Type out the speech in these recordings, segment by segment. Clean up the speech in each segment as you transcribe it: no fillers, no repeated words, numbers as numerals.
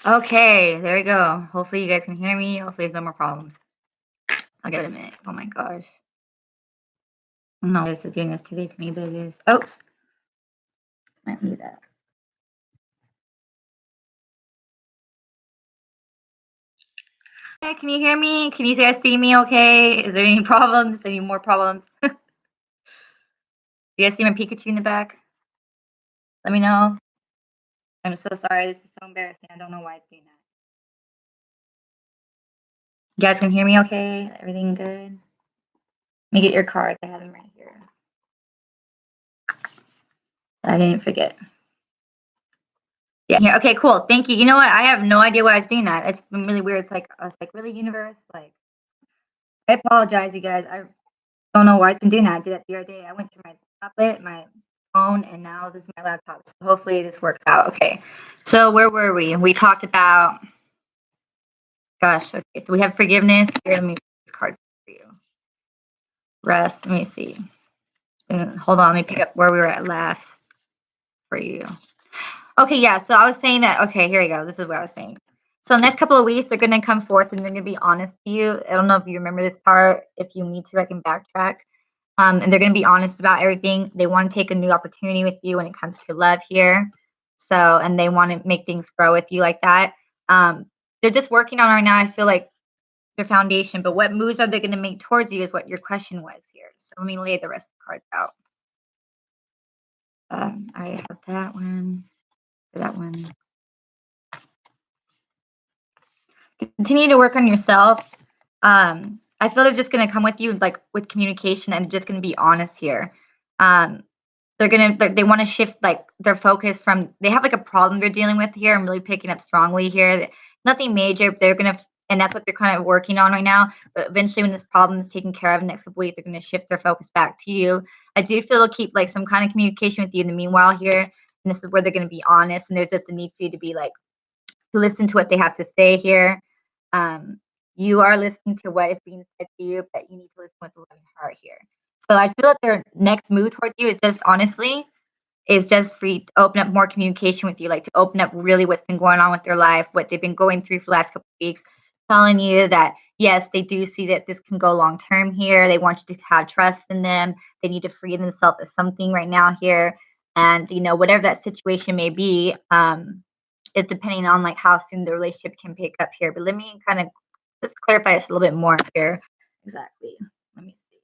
Okay, there we go. Hopefully you guys can hear me. Hopefully there's no more problems. I'll give it a minute. Oh my gosh. I don't know why this is doing this today to me, but it is. Oops. Might need that. Okay, can you hear me? Can you guys see me okay? Is there any problems? Any more problems? You guys see my Pikachu in the back? Let me know. I'm so sorry. This is so embarrassing. I don't know why it's doing that. You guys can hear me okay? Everything good? Let me get your cards. I have them right here. I didn't forget. Yeah. Okay, cool. Thank you. You know what? I have no idea why I was doing that. It's been really weird. It's like, I was like, really, universe? Like, I apologize, you guys. I don't know why it's been doing that. I did that the other day. I went to my tablet, my phone, and now this is my laptop. So hopefully this works out. Okay. So where were we? We talked about, gosh, okay. So we have forgiveness. Here, let me put these cards for you. Rest. Let me see. Hold on. Let me pick up where we were at last for you. Okay, yeah. So I was saying that, okay, here we go. This is what I was saying. So the next couple of weeks, they're going to come forth and they're going to be honest to you. I don't know if you remember this part. If you need to, I can backtrack. And they're going to be honest about everything. They want to take a new opportunity with you when it comes to love here. So, and they want to make things grow with you like that. They're just working on right now. I feel like their foundation, but what moves are they going to make towards you is what your question was here. So let me lay the rest of the cards out. I have that one. That one. Continue to work on yourself. I feel they're just going to come with you like with communication and just going to be honest here. They want to shift like their focus from, they have like a problem they're dealing with here. I'm really picking up strongly here. Nothing major. They're going to, and that's what they're kind of working on right now. But eventually when this problem is taken care of in the next couple weeks, they're going to shift their focus back to you. I do feel they'll keep like some kind of communication with you in the meanwhile here. And this is where they're going to be honest. And there's just a need for you to be like, to listen to what they have to say here. You are listening to what is being said to you, but you need to listen with a loving heart here. So I feel that their next move towards you is just honestly, is just for you to open up more communication with you, like to open up really what's been going on with their life, what they've been going through for the last couple of weeks, telling you that yes, they do see that this can go long term here. They want you to have trust in them. They need to free themselves of something right now here. And you know, whatever that situation may be, is depending on like how soon the relationship can pick up here. But let me kind of just clarify this a little bit more here. Exactly. Let me see.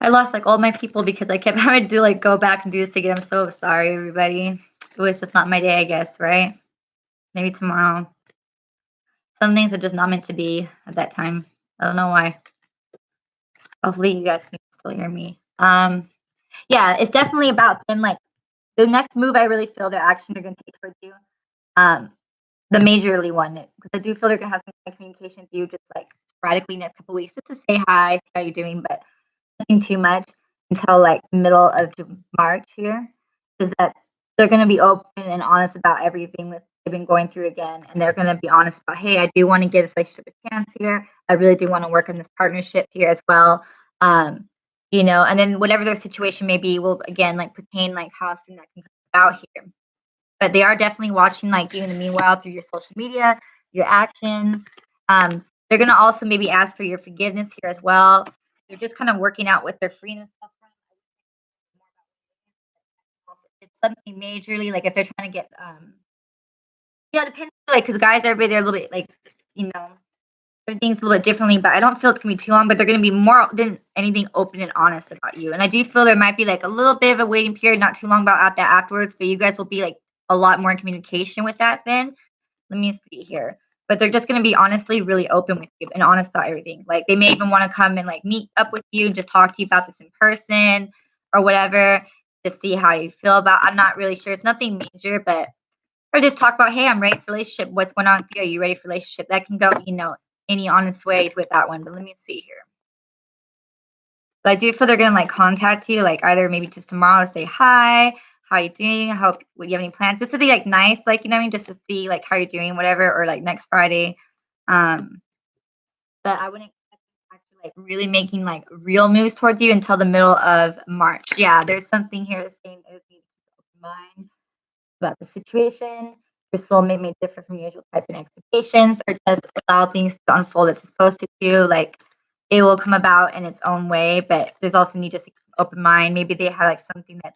I lost like all my people because I kept having to like go back and do this again. I'm so sorry, everybody. It was just not my day, I guess, right? Maybe tomorrow. Some things are just not meant to be at that time. I don't know why. Hopefully you guys can still hear me. Yeah, it's definitely about them like the next move I really feel their action they're gonna take towards you. The majorly one, because I do feel they're gonna have some kind of communication with you just like sporadically next couple weeks just to say hi, see how you're doing, but nothing too much until like middle of March here. Is that they're gonna be open and honest about everything that they've been going through again, and they're gonna be honest about, hey, I do want to give this relationship a chance here. I really do want to work on this partnership here as well. You know, and then whatever their situation may be will again like pertain like how soon that can come about here. But they are definitely watching like you in the meanwhile through your social media, your actions. They're gonna also maybe ask for your forgiveness here as well. They're just kind of working out what they're freeing themselves from. It's something majorly like if they're trying to get yeah, it depends like because guys everybody they're a little bit like you know everything's a little bit differently, but I don't feel it's gonna be too long. But they're gonna be more than anything open and honest about you. And I do feel there might be like a little bit of a waiting period, not too long about that afterwards, but you guys will be like a lot more in communication with that then. Let me see here. But they're just gonna be honestly really open with you and honest about everything. Like they may even want to come and like meet up with you and just talk to you about this in person or whatever to see how you feel about. I'm not really sure. It's nothing major, but or just talk about, hey, I'm ready for relationship. What's going on with you? Are you ready for relationship? That can go, you know, any honest way with that one. But let me see here. But I do feel they're gonna like contact you, like either maybe just tomorrow to say hi, how you doing? Hope would you have any plans? Just to be like nice, like you know what I mean, just to see like how you're doing, whatever, or like next Friday. Um, but I wouldn't expect actually like really making like real moves towards you until the middle of March. Yeah, there's something here saying I just need to keep in mind. about the situation. Your soulmate may differ from your usual type and expectations, or just allow things to unfold as it's supposed to. Like it will come about in its own way, but there's also need just an open mind. Maybe they have like something that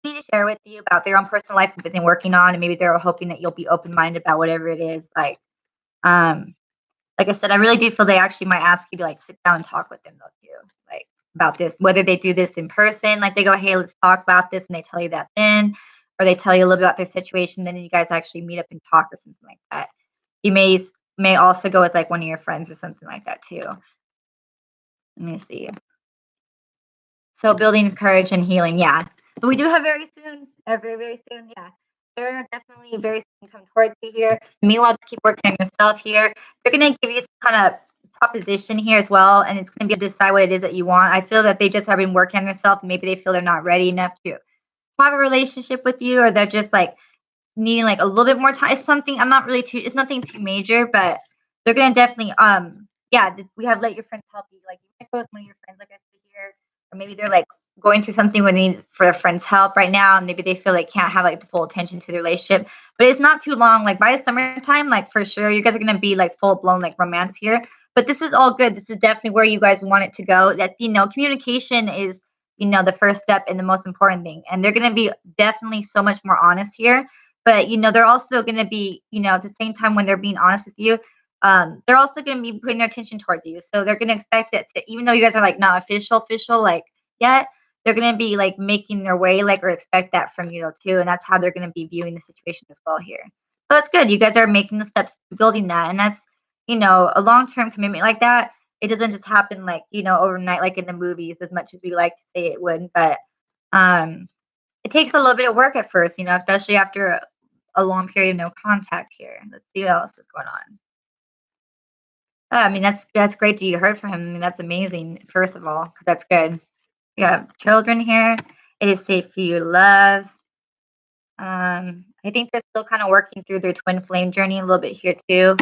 they need to share with you about their own personal life that they've been working on, and maybe they're hoping that you'll be open minded about whatever it is. Um, like I said, I really do feel they actually might ask you to like sit down and talk with them though too, like about this. Whether they do this in person, like they go, "Hey, let's talk about this," and they tell you that then, or they tell you a little bit about their situation, then you guys actually meet up and talk or something like that. You may also go with like one of your friends or something like that too. Let me see. So building courage and healing, yeah. But we do have very soon, very, very soon, yeah. They're definitely very soon come towards you here. Meanwhile, just keep working on yourself here. They're gonna give you some kind of proposition here as well, and it's gonna be able to decide what it is that you want. I feel that they just have been working on themselves. Maybe they feel they're not ready enough to have a relationship with you, or they're just like needing like a little bit more time. It's something I'm not really too. It's nothing too major, but they're gonna definitely yeah. We have let your friends help you. Like you might go with one of your friends, like I said here, or maybe they're like going through something where they need for a friend's help right now, and maybe they feel they can't have like the full attention to the relationship. But it's not too long. Like by the summertime, like for sure, you guys are gonna be like full blown like romance here. But this is all good. This is definitely where you guys want it to go. That communication is the first step and the most important thing. And they're gonna be definitely so much more honest here, but they're also going to be at the same time when they're being honest with you, they're also going to be putting their attention towards you, so they're going to expect it to, even though you guys are like not official like yet, they're going to be like making their way like or expect that from you though too, and that's how they're going to be viewing the situation as well here. So it's good you guys are making the steps to building that, and that's a long-term commitment like that. It doesn't just happen like overnight like in the movies, as much as we like to say it would, but um it takes a little bit of work at first, especially after a long period of no contact here. Let's see what else is going on. I mean, that's great that you heard from him. I mean, that's amazing, first of all, because that's good. You have children here. It is safe for you to love. I think they're still kind of working through their twin flame journey a little bit here too.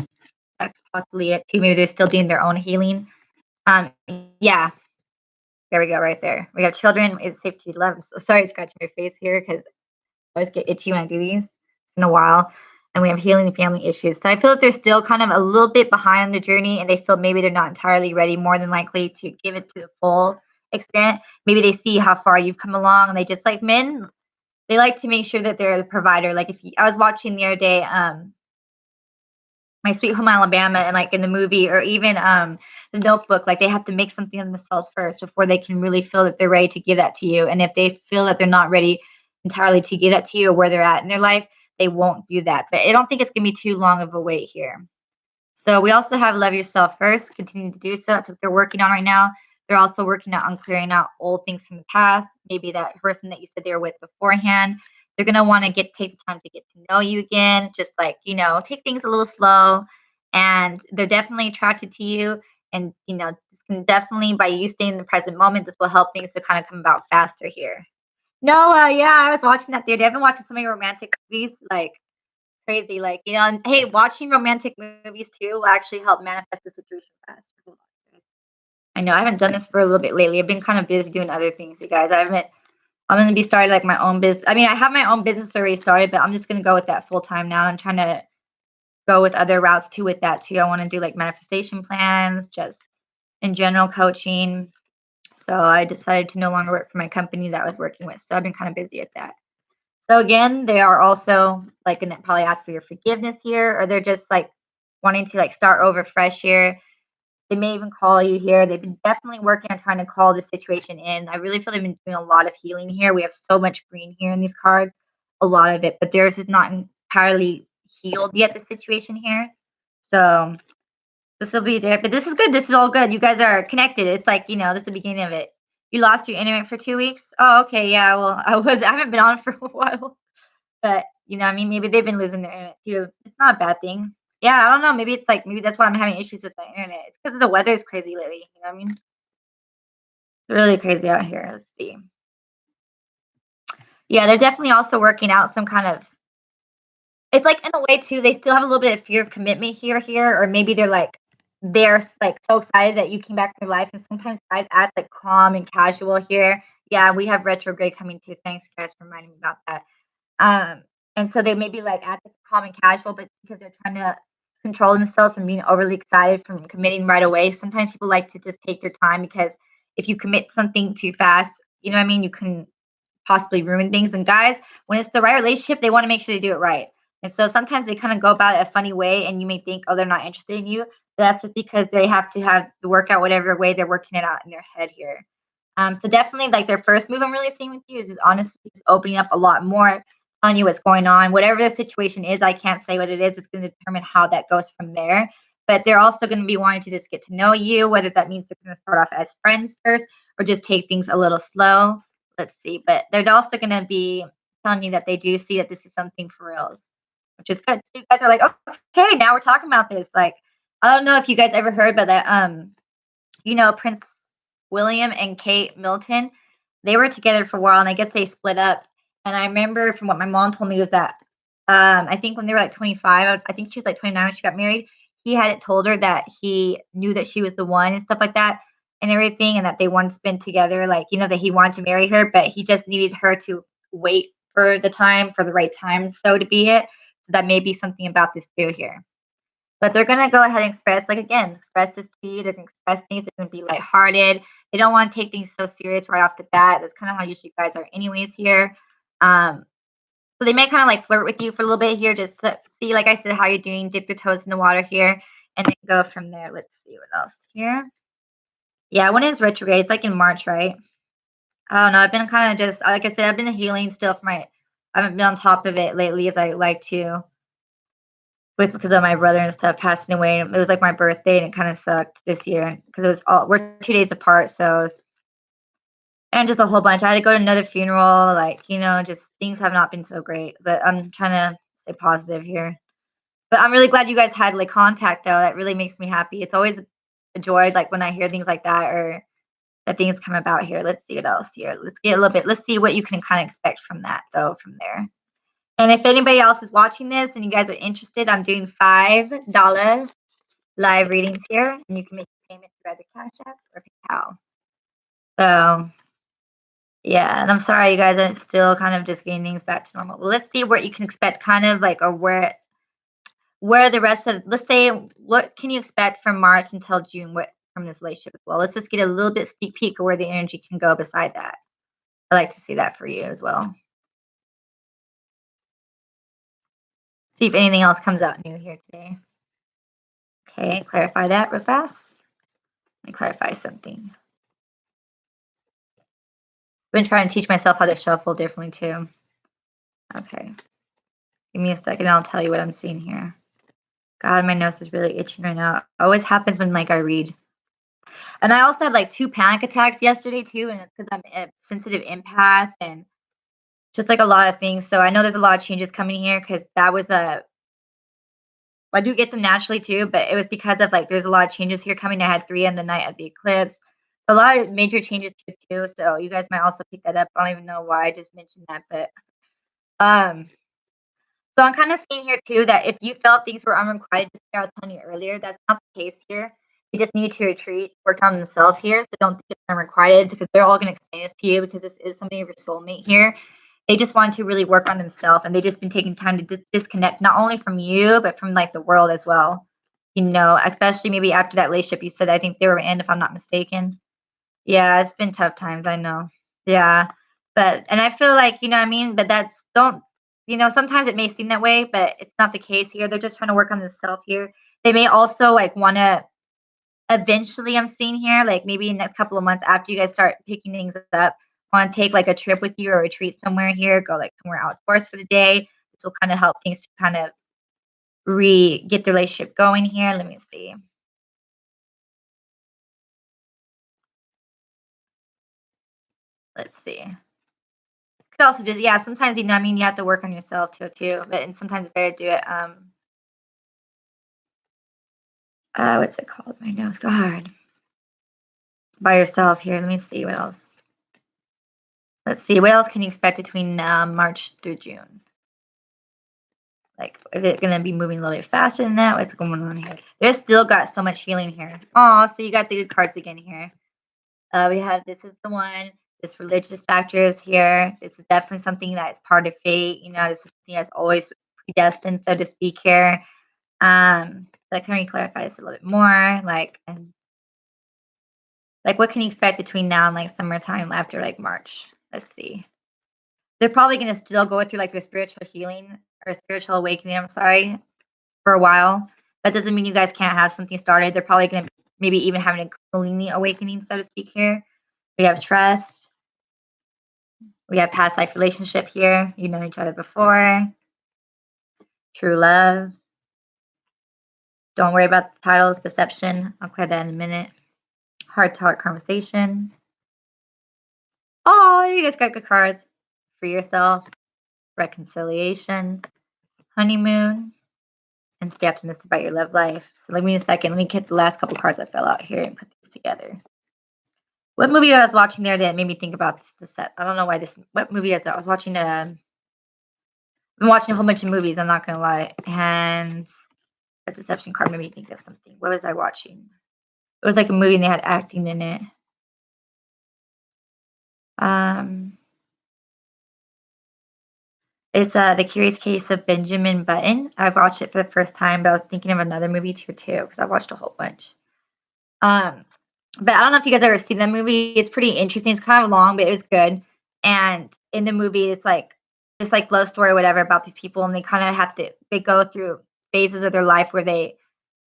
That's possibly it too. Maybe they're still doing their own healing. Um, yeah, there we go, right there. We have children. It's safe for you to love. I'm so sorry scratching your face here because I always get itchy when I do these. It's been a while. And we have healing and family issues. So I feel like they're still kind of a little bit behind on the journey, and they feel maybe they're not entirely ready, more than likely, to give it to the full extent. Maybe they see how far you've come along, and they just like men, they like to make sure that they're the provider. Like I was watching the other day, My Sweet Home Alabama, and like in the movie, or even the Notebook, like they have to make something of themselves first before they can really feel that they're ready to give that to you. And if they feel that they're not ready entirely to give that to you or where they're at in their life, they won't do that. But I don't think it's gonna be too long of a wait here. So we also have love yourself first, continue to do so. That's what they're working on right now. They're also working on clearing out old things from the past, maybe that person that you said they were with beforehand. They're gonna want to take the time to get to know you again, just like, take things a little slow. And they're definitely attracted to you. And this can definitely, by you staying in the present moment, this will help things to kind of come about faster here. No, yeah, I was watching that the other day. I've been watching so many romantic movies, like crazy, like and hey, watching romantic movies too will actually help manifest the situation faster. Hold on. I know I haven't done this for a little bit lately. I've been kind of busy doing other things, you guys. I haven't. I'm gonna be starting like my own business. I mean, I have my own business already started, but I'm just gonna go with that full time now. I'm trying to go with other routes too with that too. I want to do like manifestation plans, just in general coaching. So I decided to no longer work for my company that I was working with. So I've been kind of busy at that. So again, they are also like gonna probably ask for your forgiveness here, or they're just like wanting to like start over fresh here. They may even call you here. They've been definitely working on trying to call the situation in. I really feel they've been doing a lot of healing here. We have so much green here in these cards, a lot of it, but theirs is not entirely healed yet, the situation here. So this will be there, but this is good. This is all good. You guys are connected. It's like, this is the beginning of it. You lost your internet for 2 weeks? Oh, okay. Yeah. Well, I haven't been on for a while, but I mean, maybe they've been losing their internet too. It's not a bad thing. Yeah. I don't know. Maybe it's like, maybe that's why I'm having issues with my internet. It's because the weather is crazy lately. You know what I mean? It's really crazy out here. Let's see. Yeah. They're definitely also working out some kind of, it's like in a way too, they still have a little bit of fear of commitment here, or maybe they're like so excited that you came back to their life, and sometimes guys act like calm and casual here. Yeah, we have retrograde coming too. Thanks guys for reminding me about that. And so they may be like at the calm and casual, but because they're trying to control themselves from being overly excited from committing right away. Sometimes people like to just take their time because if you commit something too fast, you know what I mean, you can possibly ruin things. And guys, when it's the right relationship, they want to make sure they do it right. And so sometimes they kind of go about it a funny way, and you may think, oh, they're not interested in you. But that's just because they have to have to work out whatever way they're working it out in their head here. So definitely, like their first move I'm really seeing with you is honestly just opening up a lot more, telling you what's going on. Whatever the situation is, I can't say what it is. It's going to determine how that goes from there. But they're also going to be wanting to just get to know you, whether that means they're going to start off as friends first or just take things a little slow. Let's see. But they're also going to be telling you that they do see that this is something for reals, which is good. So you guys are like, okay, now we're talking about this. Like, I don't know if you guys ever heard about that. Prince William and Kate Middleton, they were together for a while, and I guess they split up. And I remember from what my mom told me was that I think when they were like 25, I think she was like 29 when she got married. He had told her that he knew that she was the one and stuff like that and everything, and that they once been together, like that he wanted to marry her, but he just needed her to wait for the right time, so to be it. So that may be something about this too here. But they're gonna go ahead and express, like again, express this to you. They're gonna express things. They're gonna be lighthearted. They don't want to take things so serious right off the bat. That's kind of how usually guys are, anyways. Here, so they may kind of like flirt with you for a little bit here, just to see, like I said, how you're doing. Dip your toes in the water here, and then go from there. Let's see what else here. Yeah, when is retrograde? It's like in March, right? I don't know. I've been kind of just, like I said, I've been healing still for my. I haven't been on top of it lately as I like to, because of my brother and stuff passing away. It was like my birthday, and it kind of sucked this year because we're 2 days apart, so and just a whole bunch. I had to go to another funeral, like just things have not been so great. But I'm trying to stay positive here. But I'm really glad you guys had like contact though. That really makes me happy. It's always a joy, like when I hear things like that or that things come about here. Let's see what else here. Let's get a little bit. Let's see what you can kind of expect from that though. From there. And if anybody else is watching this and you guys are interested, I'm doing $5 live readings here, and you can make a payment through either Cash App or PayPal. So, yeah, and I'm sorry, you guys, I'm still kind of just getting things back to normal. Well, let's see what you can expect, kind of like, or where the rest of, let's say, what can you expect from March until June from this relationship as well? Let's just get a little bit sneak peek of where the energy can go beside that. I like to see that for you as well. See if anything else comes out new here today. Okay, clarify that real fast. Let me clarify something. I've been trying to teach myself how to shuffle differently too. Okay. Give me a second, I'll tell you what I'm seeing here. God, my nose is really itching right now. It always happens when like I read. And I also had like 2 panic attacks yesterday too, and it's because I'm a sensitive empath and just like a lot of things. So I know there's a lot of changes coming here because that was I do get them naturally too, but it was because of like there's a lot of changes here coming. I had 3 on the night of the eclipse. A lot of major changes here too. So you guys might also pick that up. I don't even know why I just mentioned that, but so I'm kind of seeing here too that if you felt things were unrequited, just like I was telling you earlier, that's not the case here. You just need to retreat, work on themselves here. So don't think it's unrequited because they're all going to explain this to you because this is somebody of your soulmate here. They just want to really work on themselves, and they just been taking time to disconnect not only from you but from like the world as well. Especially maybe after that relationship you said I think they were in, if I'm not mistaken. Yeah, it's been tough times, I know. Yeah. And I feel like, what I mean, but that's don't sometimes it may seem that way, but it's not the case here. They're just trying to work on themselves here. They may also like want to eventually, I'm seeing here, like maybe in the next couple of months after you guys start picking things up, want to take like a trip with you or retreat somewhere here, go like somewhere outdoors for the day. This will kind of help things to kind of get the relationship going here. Let me see. Let's see. Could also just, yeah, sometimes, you have to work on yourself too, and sometimes it's better to do it, what's it called? My nose, God. By yourself here. Let me see what else. Let's see, what else can you expect between March through June? Like, is it going to be moving a little bit faster than that? What's going on here? There's still got so much healing here. Oh, so you got the good cards again here. We have, this is the one. this religious factors here. This is definitely something that is part of fate. This is something that's always predestined, so to speak here. So can we clarify this a little bit more? Like what can you expect between now and like summertime after like March? Let's see. They're probably gonna still go through like their spiritual healing or spiritual awakening, I'm sorry, for a while. That doesn't mean you guys can't have something started. They're probably gonna maybe even having a Kundalini awakening, so to speak here. We have trust. We have past life relationship here. You know each other before. True love. Don't worry about the titles, deception. I'll clear that in a minute. Heart-to-heart conversation. Oh, you guys got good cards. Free yourself. Reconciliation. Honeymoon. And stay optimistic about your love life. So let me a second. Let me get the last couple cards that fell out here and put these together. What movie I was watching there that made me think about this? I don't know why this. What movie is it? I was watching. I've been watching a whole bunch of movies. I'm not gonna lie. And that deception card made me think of something. What was I watching? It was like a movie and they had acting in it. It's The Curious Case of Benjamin Button. I watched it for the first time, but I was thinking of another movie too, because I watched a whole bunch. But I don't know if you guys ever seen that movie. It's pretty interesting. It's kind of long, but it was good. And in the movie, it's like this like love story or whatever about these people, and they kind of they go through phases of their life where they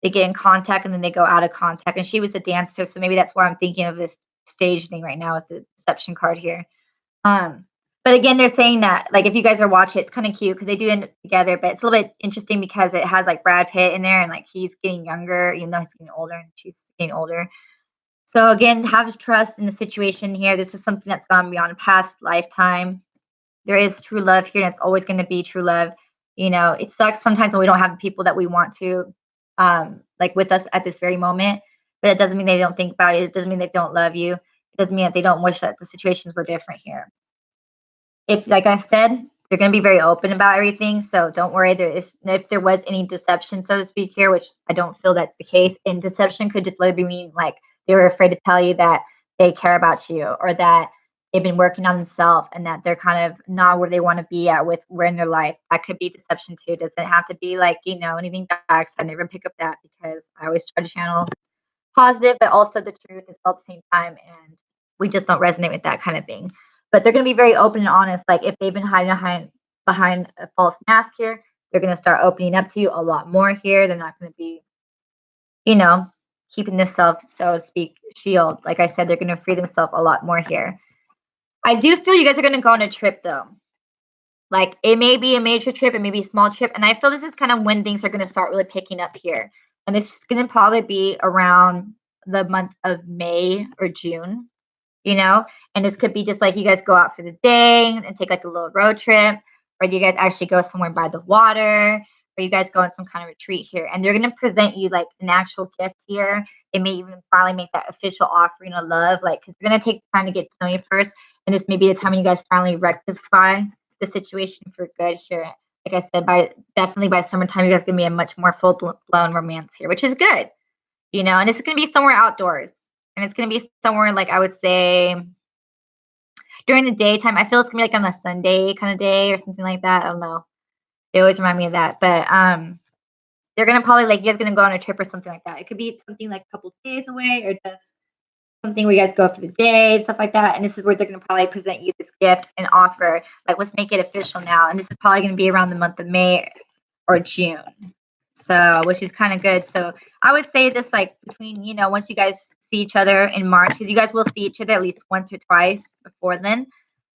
get in contact and then they go out of contact. And she was a dancer, so maybe that's why I'm thinking of this stage thing right now with the deception card here. But again, they're saying that like if you guys are watching, it's kind of cute because they do end up together, but it's a little bit interesting because it has like Brad Pitt in there and like he's getting younger, even though he's getting older and she's getting older. So again, have trust in the situation here. This is something that's gone beyond a past lifetime. There is true love here, and it's always going to be true love. It sucks sometimes when we don't have the people that we want to, like with us at this very moment. But it doesn't mean they don't think about it. It doesn't mean they don't love you. It doesn't mean that they don't wish that the situations were different here. If, like I said, they're going to be very open about everything. So don't worry. If there was any deception, so to speak, here, which I don't feel that's the case, and deception could just literally mean like they were afraid to tell you that they care about you or that they've been working on themselves and that they're kind of not where they want to be at with where in their life. That could be deception too. It doesn't have to be like, anything bad. I never pick up that because I always try to channel positive, but also the truth as well at the same time. And we just don't resonate with that kind of thing. But they're going to be very open and honest. Like if they've been hiding behind a false mask here, they're going to start opening up to you a lot more here. They're not going to be, keeping themselves, so to speak, shield. Like I said, they're going to free themselves a lot more here. I do feel you guys are going to go on a trip though. Like it may be a major trip, it may be a small trip. And I feel this is kind of when things are going to start really picking up here. And it's just going to probably be around the month of May or June, and this could be just like you guys go out for the day and take like a little road trip, or you guys actually go somewhere by the water, or you guys go on some kind of retreat here. And they're going to present you like an actual gift here. They may even finally make that official offering of love, like because they're going to take time to get to know you first. And this may be the time when you guys finally rectify the situation for good here. Like I said, definitely by summertime, you guys going to be a much more full-blown romance here, which is good, and it's going to be somewhere outdoors. And it's going to be somewhere like I would say during the daytime. I feel it's going to be like on a Sunday kind of day or something like that. I don't know. They always remind me of that. But they're going to probably like you guys going to go on a trip or something like that. It could be something like a couple of days away or just something where you guys go for the day and stuff like that. And this is where they're going to probably present you this gift and offer. Like, let's make it official now. And this is probably going to be around the month of May or June. So, which is kind of good. So I would say this like between, once you guys see each other in March, because you guys will see each other at least once or twice before then.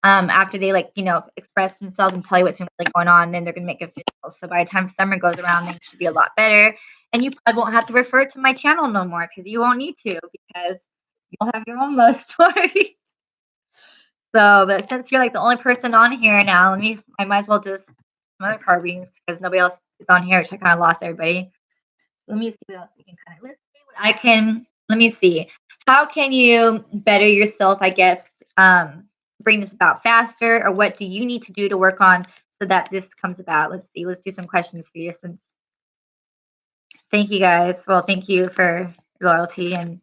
After they like, express themselves and tell you what's really going on, then they're going to make it official. So by the time summer goes around, things should be a lot better. And you probably won't have to refer to my channel no more because you won't need to because you'll have your own love story. So, but since you're like the only person on here now, I might as well just some other card readings because nobody else is on here, which I kind of lost everybody. Let me see what else we can kind of, let me see. How can you better yourself, I guess, bring this about faster, or what do you need to do to work on so that this comes about? Let's see. Let's do some questions for you. Thank you guys. Well, thank you for your loyalty and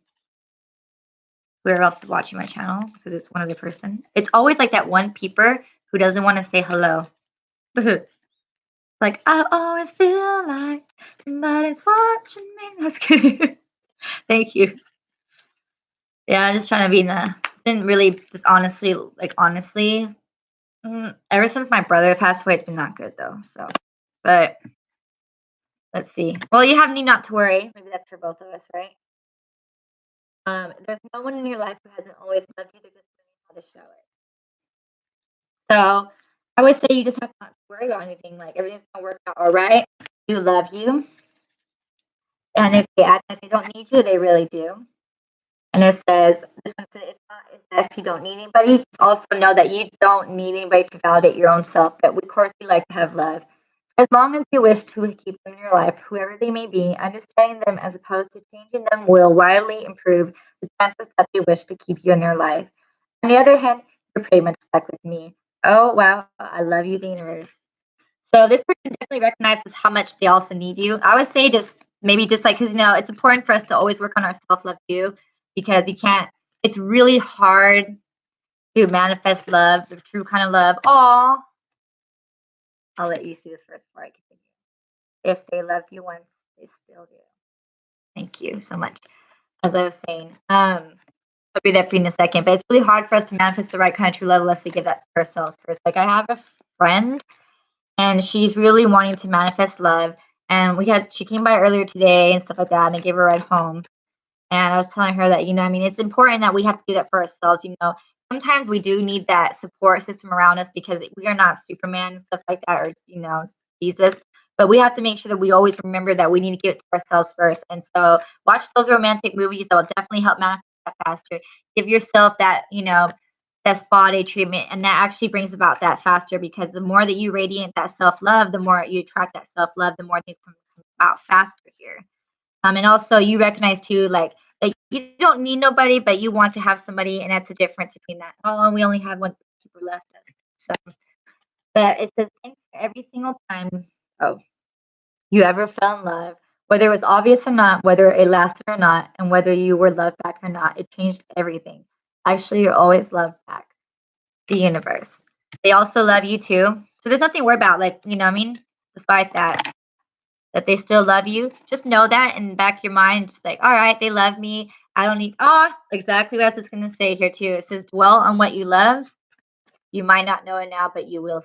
whoever else is watching my channel, because it's one other person. It's always like that one peeper who doesn't want to say hello. Like, I always feel like somebody's watching me. That's good. Thank you. Yeah, I'm just trying to be in the, didn't really, just honestly, ever since my brother passed away, it's been not good though. So, but let's see. Well, you have need not to worry. Maybe that's for both of us, right? There's no one in your life who hasn't always loved you. They're just learning how to show it. So I would say you just have not to worry about anything. Like everything's gonna work out all right. You love you. And if they act like they don't need you, they really do. And it says, this one says, it's not as if you don't need anybody. Just also know that you don't need anybody to validate your own self. But of course, we like to have love. As long as you wish to keep them in your life, whoever they may be, understanding them as opposed to changing them will widely improve the chances that they wish to keep you in their life. On the other hand, you're pretty much stuck with me. Oh, wow. I love you, the universe. So this person definitely recognizes how much they also need you. I would say just maybe just like, because, it's important for us to always work on our self-love too, because you can't, it's really hard to manifest love, the true kind of love. Aw. I'll let you see this first before I continue. If they loved you once, they still do. Thank you so much. As I was saying, I'll be there for you in a second, but it's really hard for us to manifest the right kind of true love unless we give that to ourselves first. Like I have a friend and she's really wanting to manifest love. And she came by earlier today and stuff like that, and I gave her a ride home. And I was telling her that, it's important that we have to do that for ourselves. Sometimes we do need that support system around us because we are not Superman and stuff like that, or, Jesus. But we have to make sure that we always remember that we need to give it to ourselves first. And so watch those romantic movies that will definitely help manifest that faster. Give yourself that, that spa day treatment, and that actually brings about that faster, because the more that you radiate that self-love, the more you attract that self-love, the more things come out faster here. And also you recognize too, like you don't need nobody, but you want to have somebody, and that's the difference between that. Oh, we only have one keeper left. So, but it says, thanks for every single time you ever fell in love, whether it was obvious or not, whether it lasted or not, and whether you were loved back or not. It changed everything. Actually, you're always loved back. The universe. They also love you too. So there's nothing to worry about. Like, you know what I mean? Despite that they still love you. Just know that in the back of your mind. Just like, all right, they love me. I don't need, exactly what I was just going to say here too. It says, dwell on what you love. You might not know it now, but you will.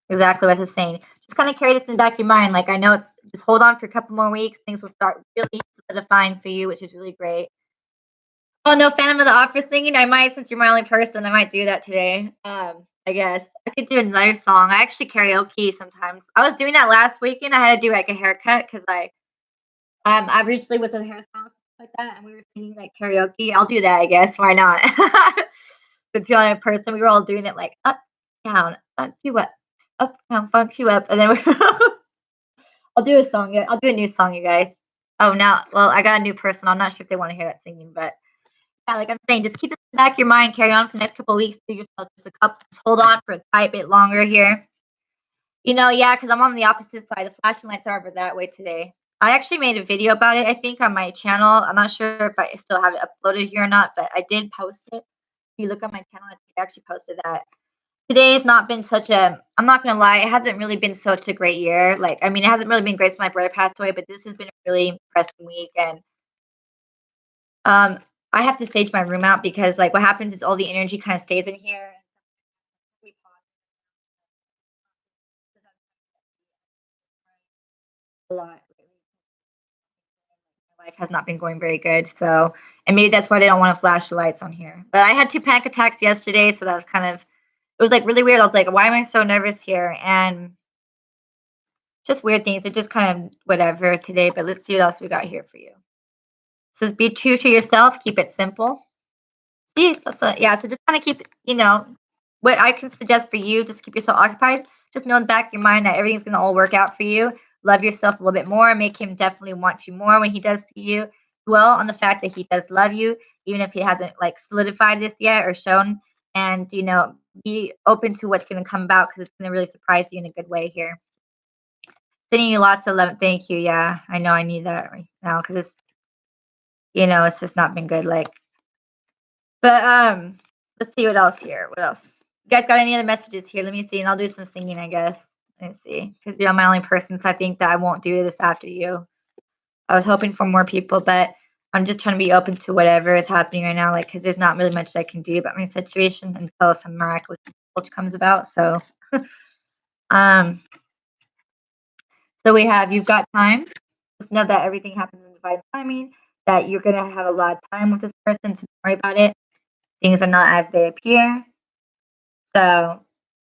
Exactly what it's saying. Just kind of carry this in the back of your mind. Like, I know it's, just hold on for a couple more weeks. Things will start really solidifying for you, which is really great. Oh, no, Phantom of the Opera singing. I might, since you're my only person, I might do that today. I guess I could do another song. I actually karaoke sometimes. I was doing that last weekend. I had to do like a haircut because I originally was a hairstylist like that, and we were singing like karaoke. I'll do that, I guess. Why not? It's the only person. We were all doing it like up, down, funk you up, down, funk you up, and then I'll do a song. I'll do a new song, you guys. Oh, now, well, I got a new person. I'm not sure if they want to hear that singing, but. Yeah, like I'm saying, just keep it in the back of your mind. Carry on for the next couple of weeks. Do yourself just hold on for a tight bit longer here. Yeah, because I'm on the opposite side. The flashing lights are over that way today. I actually made a video about it, I think, on my channel. I'm not sure if I still have it uploaded here or not, but I did post it. If you look on my channel, I think I actually posted that. Today has not been I'm not going to lie, it hasn't really been such a great year. Like, I mean, it hasn't really been great since my brother passed away, but this has been a really impressive week. And I have to stage my room out because, like, what happens is all the energy kind of stays in here. A lot. My life has not been going very good, so, and maybe that's why they don't want to flash the lights on here. But I had 2 panic attacks yesterday, so that was kind of, it was like really weird. I was like, why am I so nervous here? And just weird things. It just kind of whatever today. But let's see what else we got here for you. It says, be true to yourself. Keep it simple. See, yeah. So just kind of keep, what I can suggest for you, just keep yourself occupied. Just know in the back of your mind that everything's going to all work out for you. Love yourself a little bit more. Make him definitely want you more when he does see you. Dwell on the fact that he does love you, even if he hasn't like solidified this yet or shown. And, be open to what's going to come about because it's going to really surprise you in a good way here. Sending you lots of love. Thank you. Yeah, I know I need that right now because it's, it's just not been good. Like, But let's see what else here. What else? You guys got any other messages here? Let me see, and I'll do some singing, I guess. Let me see, because you're my only person, so I think that I won't do this after you. I was hoping for more people, but I'm just trying to be open to whatever is happening right now, like, because there's not really much I can do about my situation until some miraculous comes about. So, so we have, you've got time. Just know that everything happens in divine timing, that you're going to have a lot of time with this person, so don't worry about it. Things are not as they appear. So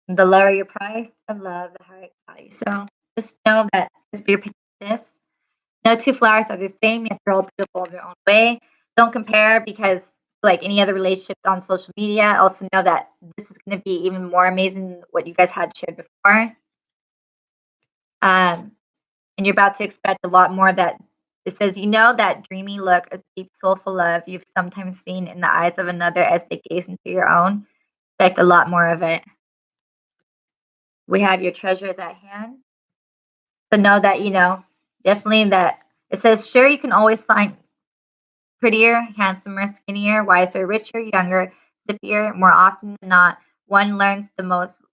the lower your price of love, the higher its value. So just know that just be your this. No two flowers are the same. They're all beautiful in their own way. Don't compare, because like any other relationships on social media, also know that this is going to be even more amazing than what you guys had shared before. And you're about to expect a lot more. That it says, you know, that dreamy look of deep, soulful love you've sometimes seen in the eyes of another as they gaze into your own. Expect a lot more of it. We have your treasures at hand. So know that, you know, definitely that it says, sure, you can always find prettier, handsomer, skinnier, wiser, richer, younger, zippier. More often than not, one learns the most,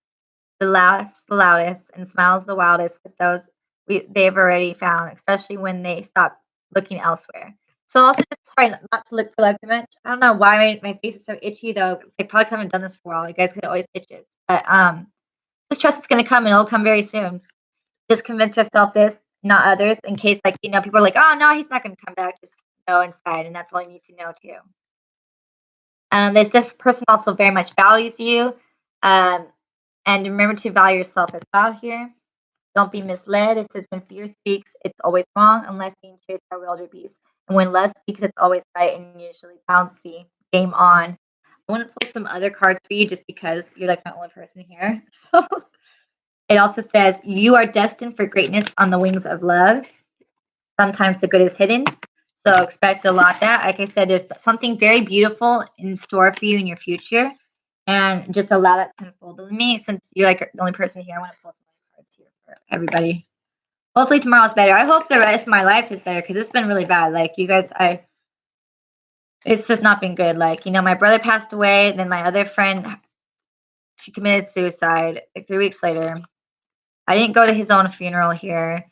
the loudest, and smiles the wildest with those they've already found, especially when they stop looking elsewhere. So also just try not to look for love too much. I don't know why my face is so itchy though. I probably haven't done this for a while. You guys could always itches, but just trust it's gonna come, and it'll come very soon. Just convince yourself this, not others, in case, like, you know, people are like, oh no, he's not gonna come back. Just know inside, and that's all you need to know too. This person also very much values you, and remember to value yourself as well here. Don't be misled. It says when fear speaks, it's always wrong, unless being chased by wilder beasts. And when love speaks, it's always right and usually bouncy. Game on. I want to pull some other cards for you just because you're like my only person here. So it also says you are destined for greatness on the wings of love. Sometimes the good is hidden. So expect a lot of that. Like I said, there's something very beautiful in store for you in your future. And just allow that to unfold with me, since you're like the only person here. I want to pull some cards here for everybody. Hopefully tomorrow's better. I hope the rest of my life is better, because it's been really bad. Like, you guys, it's just not been good. Like, you know, my brother passed away. Then my other friend, she committed suicide like 3 weeks later. I didn't go to his own funeral here.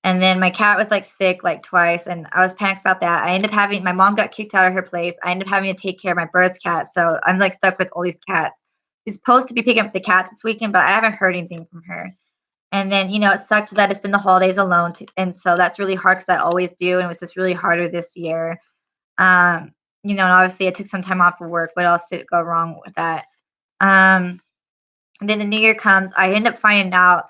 And then my cat was like sick like twice, and I was panicked about that. I ended up having, my mom got kicked out of her place. I ended up having to take care of my brother's cat. So I'm like stuck with all these cats. She's supposed to be picking up the cat this weekend, but I haven't heard anything from her. And then, you know, it sucks that it's been the holidays alone. And so that's really hard, because I always do. And it was just really harder this year. You know, and obviously I took some time off of work. What else did go wrong with that? And then the new year comes. I end up finding out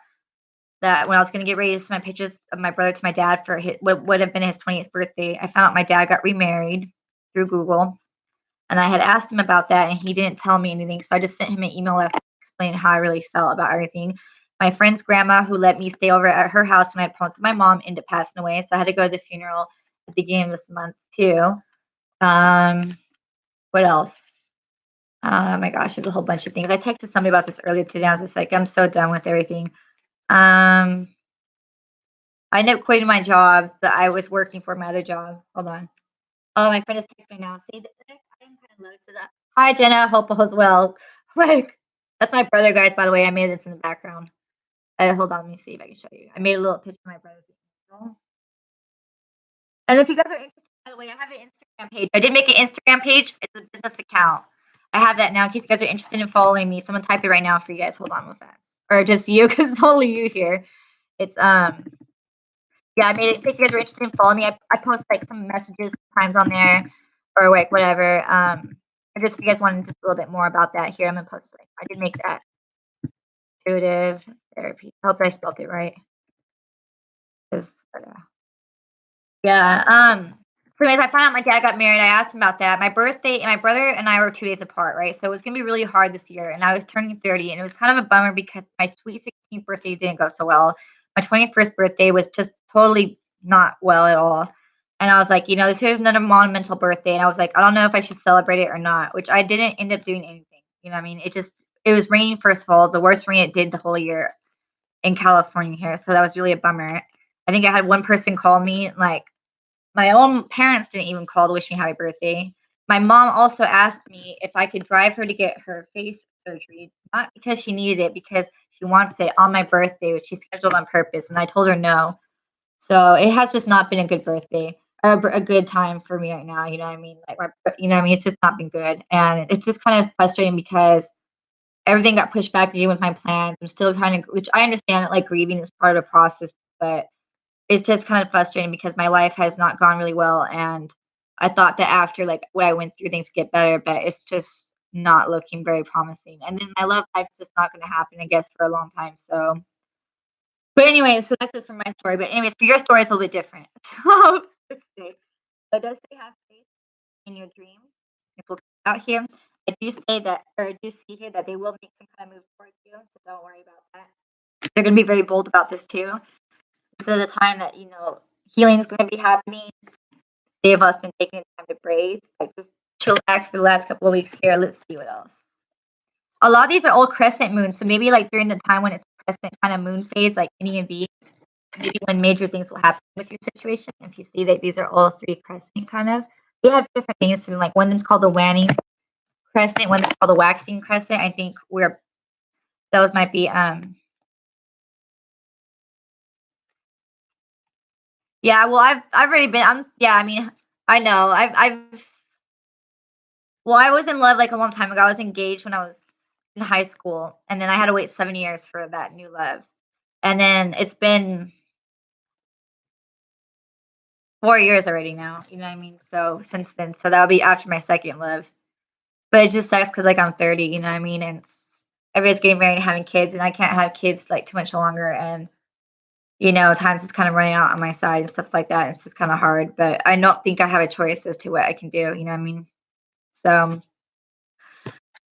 that when I was going to get ready to send my pictures of my brother to my dad for what would have been his 20th birthday, I found out my dad got remarried through Google. And I had asked him about that, and he didn't tell me anything. So I just sent him an email explaining how I really felt about everything. My friend's grandma, who let me stay over at her house when I had problems with my mom, ended up passing away. So I had to go to the funeral at the beginning of this month too. What else? Oh my gosh, there's a whole bunch of things. I texted somebody about this earlier today. I was just like, I'm so done with everything. I ended up quitting my job that I was working for, my other job. Hold on. Oh, my friend is texting me now. See, I didn't kind of notice that. Hi, Jenna. Hope all is well. Like, that's my brother, guys, by the way. I made it in the background. Hold on. Let me see if I can show you. I made a little picture of my brother. And if you guys are interested, by the way, I have an Instagram page. I did make an Instagram page. It's a business account. I have that now in case you guys are interested in following me. Someone type it right now for you guys. Hold on real fast. Or just you, because it's only you here. It's yeah, I made it in case you guys are interested in following me. I post like some messages sometimes on there, or like whatever. Or just if you guys want just a little bit more about that, here I'm gonna post it. I did make that. Intuitive therapy. I hope I spelled it right. Yeah. So as I found out my dad got married, I asked him about that. My birthday, and my brother and I were 2 days apart, right? So it was gonna be really hard this year, and I was turning 30, and it was kind of a bummer because my sweet 16th birthday didn't go so well. My 21st birthday was just totally not well at all. And I was like, you know, this is another monumental birthday, and I was like, I don't know if I should celebrate it or not, which I didn't end up doing anything. You know what I mean? It was raining, first of all, the worst rain it did the whole year in California here. So that was really a bummer. I think I had one person call me, like, my own parents didn't even call to wish me happy birthday. my mom also asked me if I could drive her to get her face surgery, not because she needed it, because she wants it on my birthday, which she scheduled on purpose, and I told her no. So it has just not been a good birthday or a good time for me right now. You know what I mean? Like, you know what I mean? It's just not been good, and it's just kind of frustrating because everything got pushed back again with my plans. I'm still kind of, which I understand, like grieving is part of the process, but it's just kind of frustrating because my life has not gone really well, and I thought that after like what I went through, things get better, but it's just not looking very promising. And then my love life's just not going to happen, I guess, for a long time. So, but anyway, so that's just for my story. But anyways, for your story, it's a little bit different. So, let's see. But does say have faith in your dreams? If we'll out here, I do say that, or I do see here that they will make some kind of move towards you. So don't worry about that. They're going to be very bold about this too. This is a time that healing is going to be happening. They have us been taking time to breathe, like just chillax for the last couple of weeks here. Let's see what else. A lot of these are all crescent moons, so maybe like during the time when it's crescent kind of moon phase, like any of these, maybe when major things will happen with your situation. If you see that these are all three crescent kind of, they have different names for them. Like one of them's called the waning crescent, one that's called the waxing crescent. I think those might be yeah, well I've already been yeah, I mean, I know. Well, I was in love like a long time ago. I was engaged when I was in high school, and then I had to wait 7 years for that new love. And then it's been 4 years already now, you know what I mean? So since then, so that'll be after my second love. But it just sucks because like I'm 30, you know what I mean? And everybody's getting married and having kids, and I can't have kids like too much longer. And times is kind of running out on my side and stuff like that. It's just kind of hard, but I don't think I have a choice as to what I can do. You know what I mean? So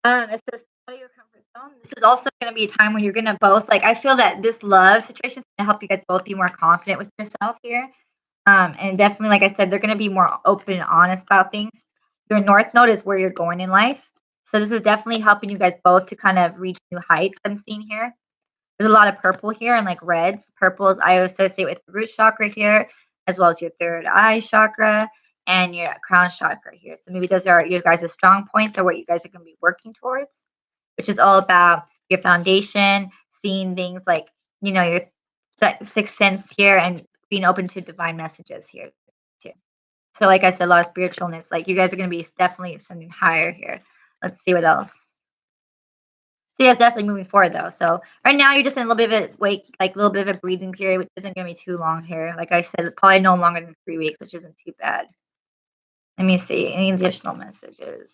it says out of your comfort zone. This is also going to be a time when you're going to both like. I feel that this love situation is going to help you guys both be more confident with yourself here. And definitely, like I said, they're going to be more open and honest about things. Your North Node is where you're going in life, so this is definitely helping you guys both to kind of reach new heights. I'm seeing here. There's a lot of purple here and like reds. Purples I associate with the root chakra here, as well as your third eye chakra and your crown chakra here. So maybe those are your guys' strong points or what you guys are going to be working towards, which is all about your foundation, seeing things like, your sixth sense here and being open to divine messages here too. So like I said, a lot of spiritualness. Like you guys are going to be definitely ascending higher here. Let's see what else. So yeah, it's definitely moving forward though. So right now you're just in a little bit of a like a little bit of a breathing period, which isn't gonna be too long here. Like I said, it's probably no longer than 3 weeks, which isn't too bad. Let me see. Any additional messages?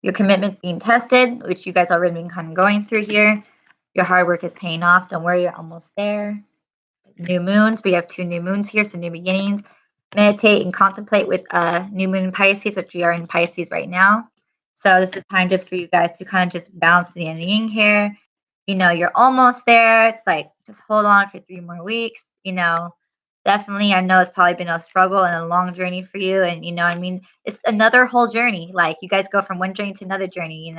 Your commitment's being tested, which you guys already been kind of going through here. Your hard work is paying off. Don't worry, you're almost there. New moons. We have 2 new moons here, so new beginnings. Meditate and contemplate with new moon in Pisces, which we are in Pisces right now. So this is time just for you guys to kind of just balance the ending here. You're almost there. It's like just hold on for 3 more weeks. Definitely. I know it's probably been a struggle and a long journey for you. And I mean, it's another whole journey. Like you guys go from one journey to another journey.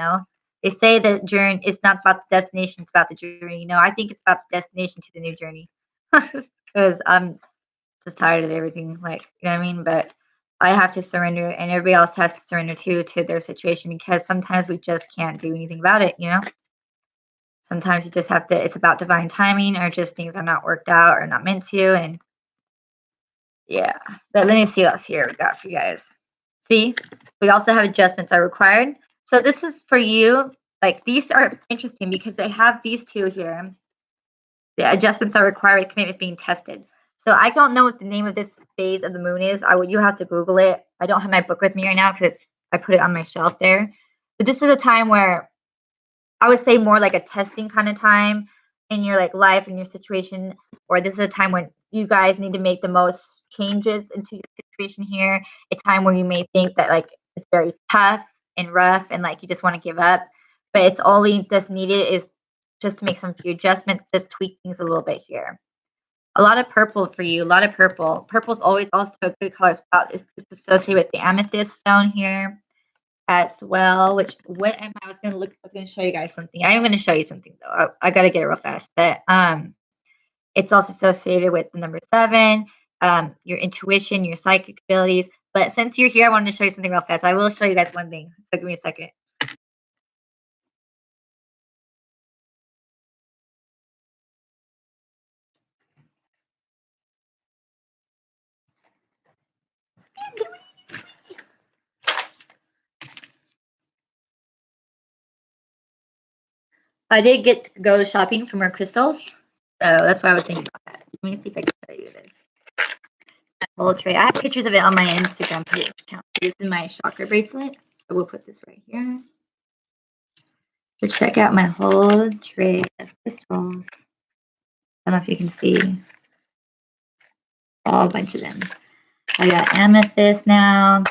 They say the journey is not about the destination, it's about the journey. I think it's about the destination to the new journey. Because I'm just tired of everything. Like, you know what I mean? But I have to surrender, and everybody else has to surrender too to their situation, because sometimes we just can't do anything about it. Sometimes you just have to. It's about divine timing, or just things are not worked out or not meant to. And yeah, but let me see what else here we got for you guys. See, we also have adjustments are required. So this is for you. Like these are interesting because they have these 2 here. The adjustments are required with commitment being tested. So I don't know what the name of this phase of the moon is. You have to Google it. I don't have my book with me right now because I put it on my shelf there. But this is a time where I would say more like a testing kind of time in your like life and your situation, or this is a time when you guys need to make the most changes into your situation here. A time where you may think that like it's very tough and rough and like you just want to give up, but it's all that's needed is just to make some few adjustments, just tweak things a little bit here. A lot of purple for you, a lot of purple. Purple's always also a good color spot. It's associated with the amethyst stone here. as well. I was gonna show you guys something. I am gonna show you something though. I gotta get it real fast. But it's also associated with the number 7, your intuition, your psychic abilities. But since you're here, I wanted to show you something real fast. I will show you guys one thing. So give me a second. I did get to go shopping for more crystals, so that's why I was thinking about that. Let me see if I can show you this. My whole tray. I have pictures of it on my Instagram page account. This is my chakra bracelet, so we'll put this right here. So check out my whole tray of crystals. I don't know if you can see. A bunch of them. I got amethyst now,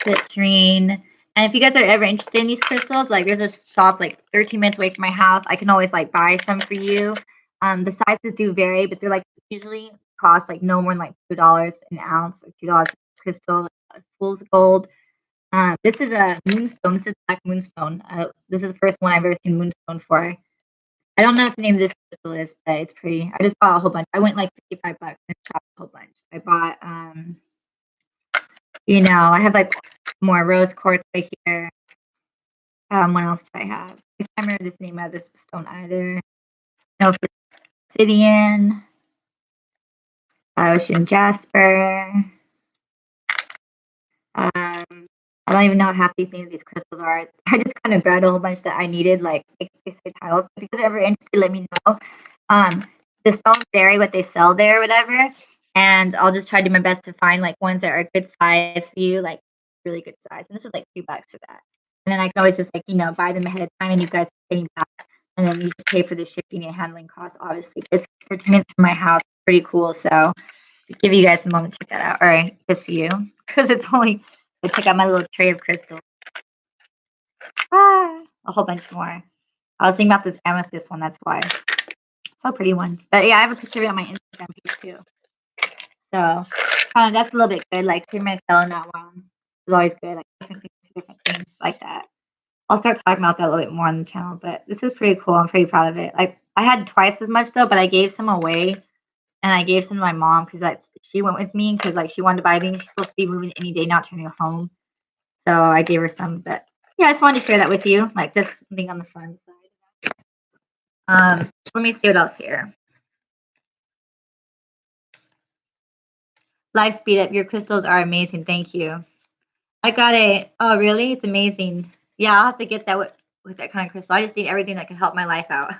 citrine. And if you guys are ever interested in these crystals, like there's a shop like 13 minutes away from my house. I can always like buy some for you. The sizes do vary, but they're like usually cost like no more than like $2 an ounce or $2 crystal, fool's gold. This is a moonstone. This is black moonstone. This is the first one I've ever seen moonstone for. I don't know what the name of this crystal is, but it's pretty. I just bought a whole bunch. I went like $55 and chopped a whole bunch. I bought I have like more rose quartz right here. What else do I have? I can't remember the name of this stone either. No, obsidian, ocean jasper. I don't even know what half these names of these crystals are. I just kind of grabbed a whole bunch that I needed, like they say titles. If you guys are ever interested, let me know. The stones vary what they sell there or whatever, and I'll just try to do my best to find like ones that are a good size for you, like really good size. And this was like $2 for that. And then I can always just like buy them ahead of time, and you guys pay me back, and then you just pay for the shipping and handling costs. Obviously, it's 13 minutes from my house. Pretty cool. So give you guys a moment to check that out. All right, good to see you because it's only. But check out my little tray of crystals. A whole bunch more. I was thinking about this amethyst one. That's why. So pretty ones. But yeah, I have a picture of it on my Instagram page too. So that's a little bit good. Like to myself in that one is always good. Like different things like that. I'll start talking about that a little bit more on the channel. But this is pretty cool. I'm pretty proud of it. Like I had twice as much though, but I gave some away. And I gave some to my mom because she went with me because like she wanted to buy these. She's supposed to be moving any day now, turning home. So I gave her some. But yeah, I just wanted to share that with you. Like this thing on the front side. Let me see what else here. Life speed up. Your crystals are amazing. Thank you. I got it. Oh, really? It's amazing. Yeah, I'll have to get that with that kind of crystal. I just need everything that can help my life out.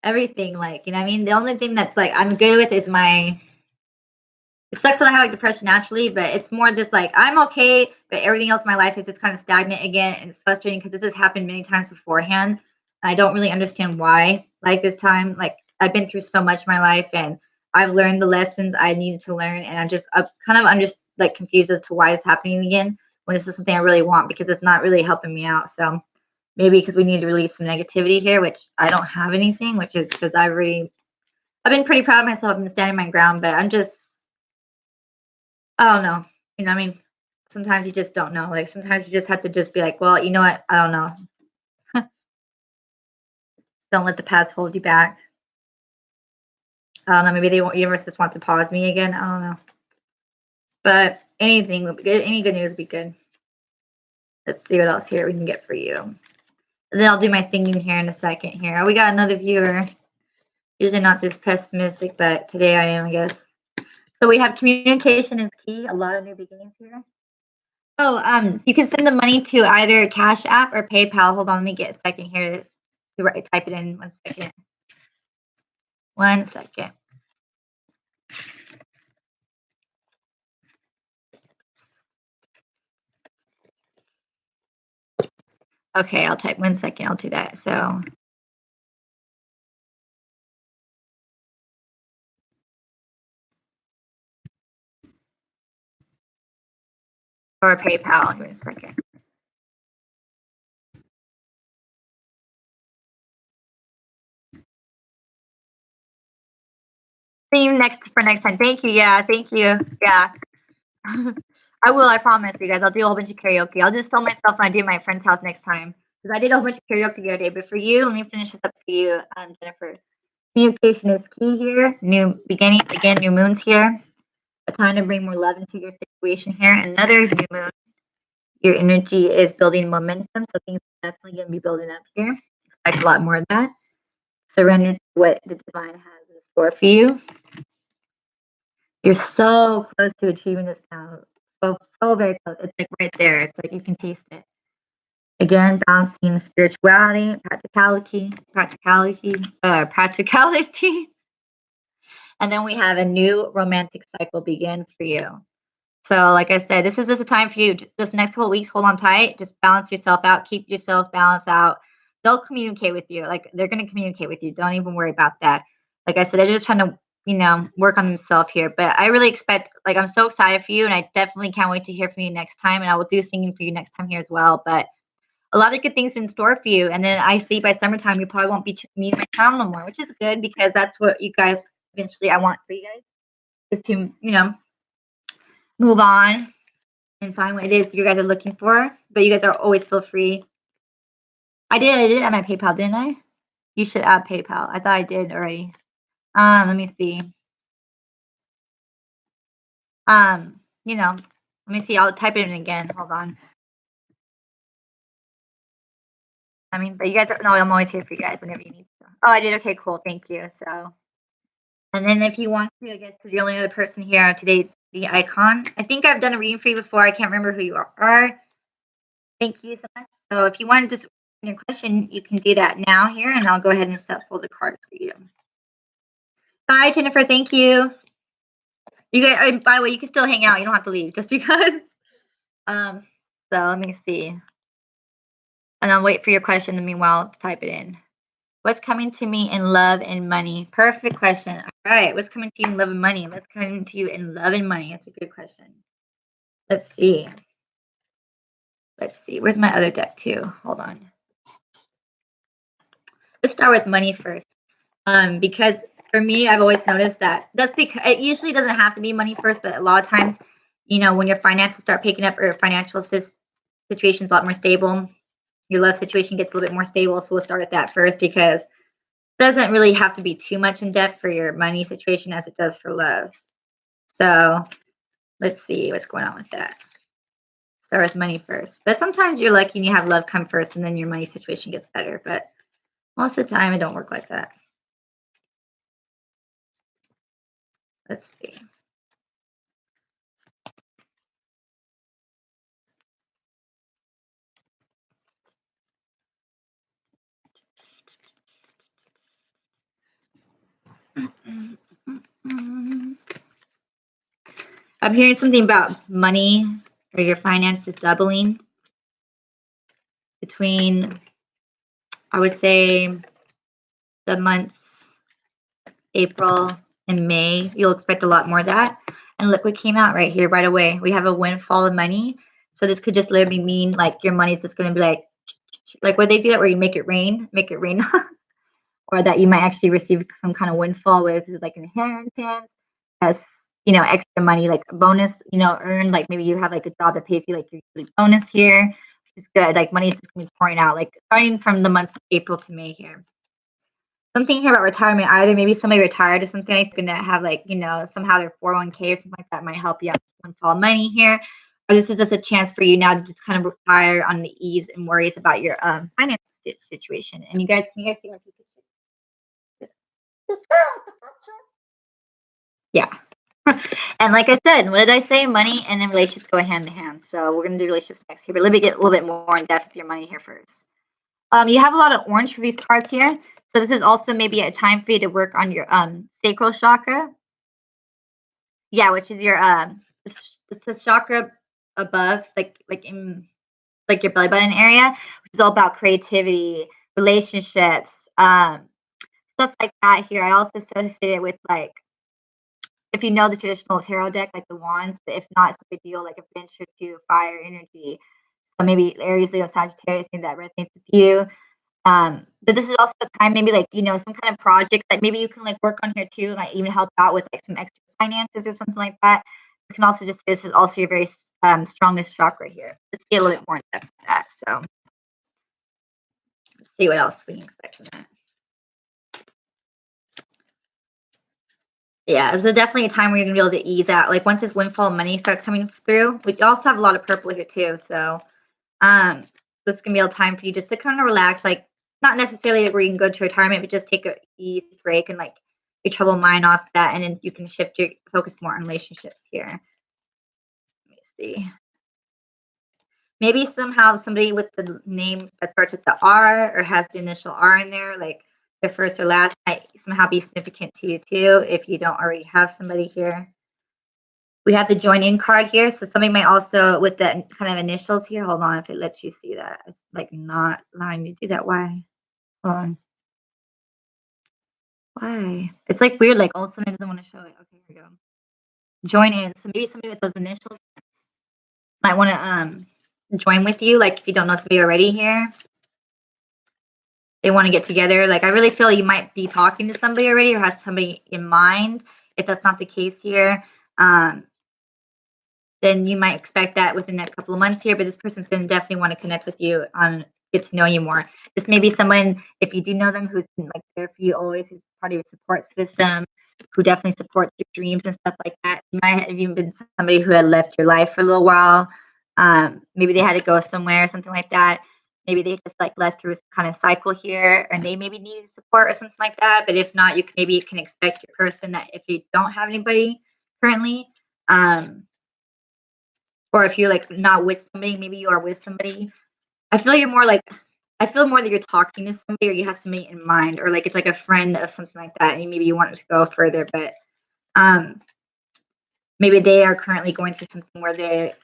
Everything, like, you know what I mean? The only thing that's like I'm good with is my. It sucks that I have like depression naturally, but it's more just like I'm okay, but everything else in my life is just kind of stagnant again, and it's frustrating because this has happened many times beforehand. I don't really understand why. Like this time, like I've been through so much in my life, and I've learned the lessons I needed to learn, and I'm just like confused as to why it's happening again when this is something I really want because it's not really helping me out. So maybe because we need to release some negativity here, which I don't have anything, which is because I've been pretty proud of myself. I've been standing my ground, but I don't know. I mean, sometimes you just don't know. Like sometimes you just have to just be like, well, you know what? I don't know. Don't let the past hold you back. I don't know. Maybe the universe just wants to pause me again. I don't know. But anything would be good. Any good news would be good. Let's see what else here we can get for you. And then I'll do my singing here in a second here. We got another viewer. Usually not this pessimistic, but today I am, I guess. So we have communication is key. A lot of new beginnings here. Oh, you can send the money to either Cash App or PayPal. Hold on, let me get a second here to type it in. 1 second. 1 second. Okay, I'll type 1 second. I'll do that. So or PayPal. Give me a second. See you next time. Thank you. Yeah, thank you. Yeah. I will, I promise you guys. I'll do a whole bunch of karaoke. I'll just film myself when I do my friend's house next time. Because I did a whole bunch of karaoke the other day. But for you, let me finish this up for you, Jennifer. Communication is key here. New beginnings, again, new moon's here. A time to bring more love into your situation here. Another new moon. Your energy is building momentum. So things are definitely going to be building up here. Expect a lot more of that. Surrender to what the divine has in store for you. You're so close to achieving this now. So very close. It's like right there. It's like you can taste it. Again, balancing spirituality, practicality. And then we have a new romantic cycle begins for you. So like I said, this is just a time for you. This next couple of weeks, hold on tight. Just balance yourself out. Keep yourself balanced out. They'll communicate with you. Like they're going to communicate with you. Don't even worry about that. Like I said, they're just trying to, work on themselves here. But I really expect, like, I'm so excited for you. And I definitely can't wait to hear from you next time. And I will do singing for you next time here as well. But a lot of good things in store for you. And then I see by summertime, you probably won't be meeting my channel no more, which is good because that's what you guys eventually I want for you guys is to, move on and find what it is you guys are looking for. But you guys are always feel free. I did add my PayPal, didn't I? You should add PayPal. I thought I did already. Let me see. Let me see. I'll type it in again. Hold on. But you guys no, I'm always here for you guys whenever you need to. Oh, I did. Okay, cool. Thank you. So, and then if you want to, I guess is the only other person here today, the icon. I think I've done a reading for you before. I can't remember who you are. Thank you so much. So if you want to just your question, you can do that now here, and I'll go ahead and shuffle the cards for you. Bye, Jennifer. Thank you. You guys, by the way, you can still hang out. You don't have to leave just because. So let me see. And I'll wait for your question. Meanwhile, to type it in. What's coming to me in love and money? Perfect question. All right. What's coming to you in love and money? What's coming to you in love and money? That's a good question. Let's see. Where's my other deck too? Hold on. Let's start with money first. Because for me, I've always noticed that's because it usually doesn't have to be money first, but a lot of times, when your finances start picking up or financial situation's a lot more stable, your love situation gets a little bit more stable. So we'll start with that first because it doesn't really have to be too much in depth for your money situation as it does for love. So let's see what's going on with that. Start with money first. But sometimes you're lucky and you have love come first and then your money situation gets better. But most of the time, it don't work like that. Let's see. I'm hearing something about money or your finances doubling between, I would say, the months April and May. You'll expect a lot more of that. And look what came out right here right away. We have a windfall of money. So this could just literally mean like your money is just going to be like where they do that where you make it rain, or that you might actually receive some kind of windfall, where this is like an inheritance, as extra money, like a bonus, earned, like maybe you have like a job that pays you like your bonus here, which is good. Like money is just gonna be pouring out, like starting from the months of April to May here. Something here about retirement, either maybe somebody retired or something, like gonna have like, somehow their 401k or something like that might help you out with windfall money here. Or this is just a chance for you now to just kind of retire on the ease and worries about your finance situation. And you guys see my people? Yeah. And like I said, what did I say? Money and then relationships go hand in hand. So we're going to do relationships next here. But let me get a little bit more in depth with your money here first. You have a lot of orange for these cards here. So this is also maybe a time for you to work on your sacral chakra. Yeah, which is your it's a chakra above, like in like your belly button area, which is all about creativity, relationships, stuff like that here. I also associate it with like, if you know the traditional tarot deck, like the wands, but if not, it's a big deal, like a venture to fire energy. So maybe Aries, Leo, Sagittarius, maybe that resonates with you. But this is also a time, maybe like, some kind of project that maybe you can like work on here too, like even help out with like some extra finances or something like that. You can also just say this is also your very strongest chakra here. Let's get a little bit more in depth with that. So let's see what else we can expect from that. Yeah, this is definitely a time where you're gonna be able to ease out. Like once this windfall money starts coming through, we also have a lot of purple here too. So this is gonna be a time for you just to kind of relax, like not necessarily where you can go to retirement, but just take a easy break and like your troubled mind off that, and then you can shift your focus more on relationships here. Let me see. Maybe somehow somebody with the name that starts with the R or has the initial R in there, like the first or last, might somehow be significant to you too if you don't already have somebody here. We have the join in card here, so somebody might also with the kind of initials here. Hold on, if it lets you see that. It's like not allowing me to do that. Why? Hold on. Why? It's like weird, like all of a sudden it doesn't want to show it. Okay, here we go. Join in. So maybe somebody with those initials might want to join with you, like if you don't know somebody already here. They want to get together. Like I really feel you might be talking to somebody already or has somebody in mind. If that's not the case here, then you might expect that within the next couple of months here. But this person's going to definitely want to connect with you on get to know you more. This may be someone, if you do know them, who's been like there for you always, who's part of your support system, who definitely supports your dreams and stuff like that. You might have even been somebody who had left your life for a little while. Maybe they had to go somewhere or something like that. Maybe they just like left through a kind of cycle here and they maybe needed support or something like that. But if not, maybe you can expect your person that if you don't have anybody currently, or if you're like not with somebody, maybe you are with somebody. I feel more that you're talking to somebody or you have somebody in mind, or like it's like a friend of something like that, and maybe you want to go further, but maybe they are currently going through something where they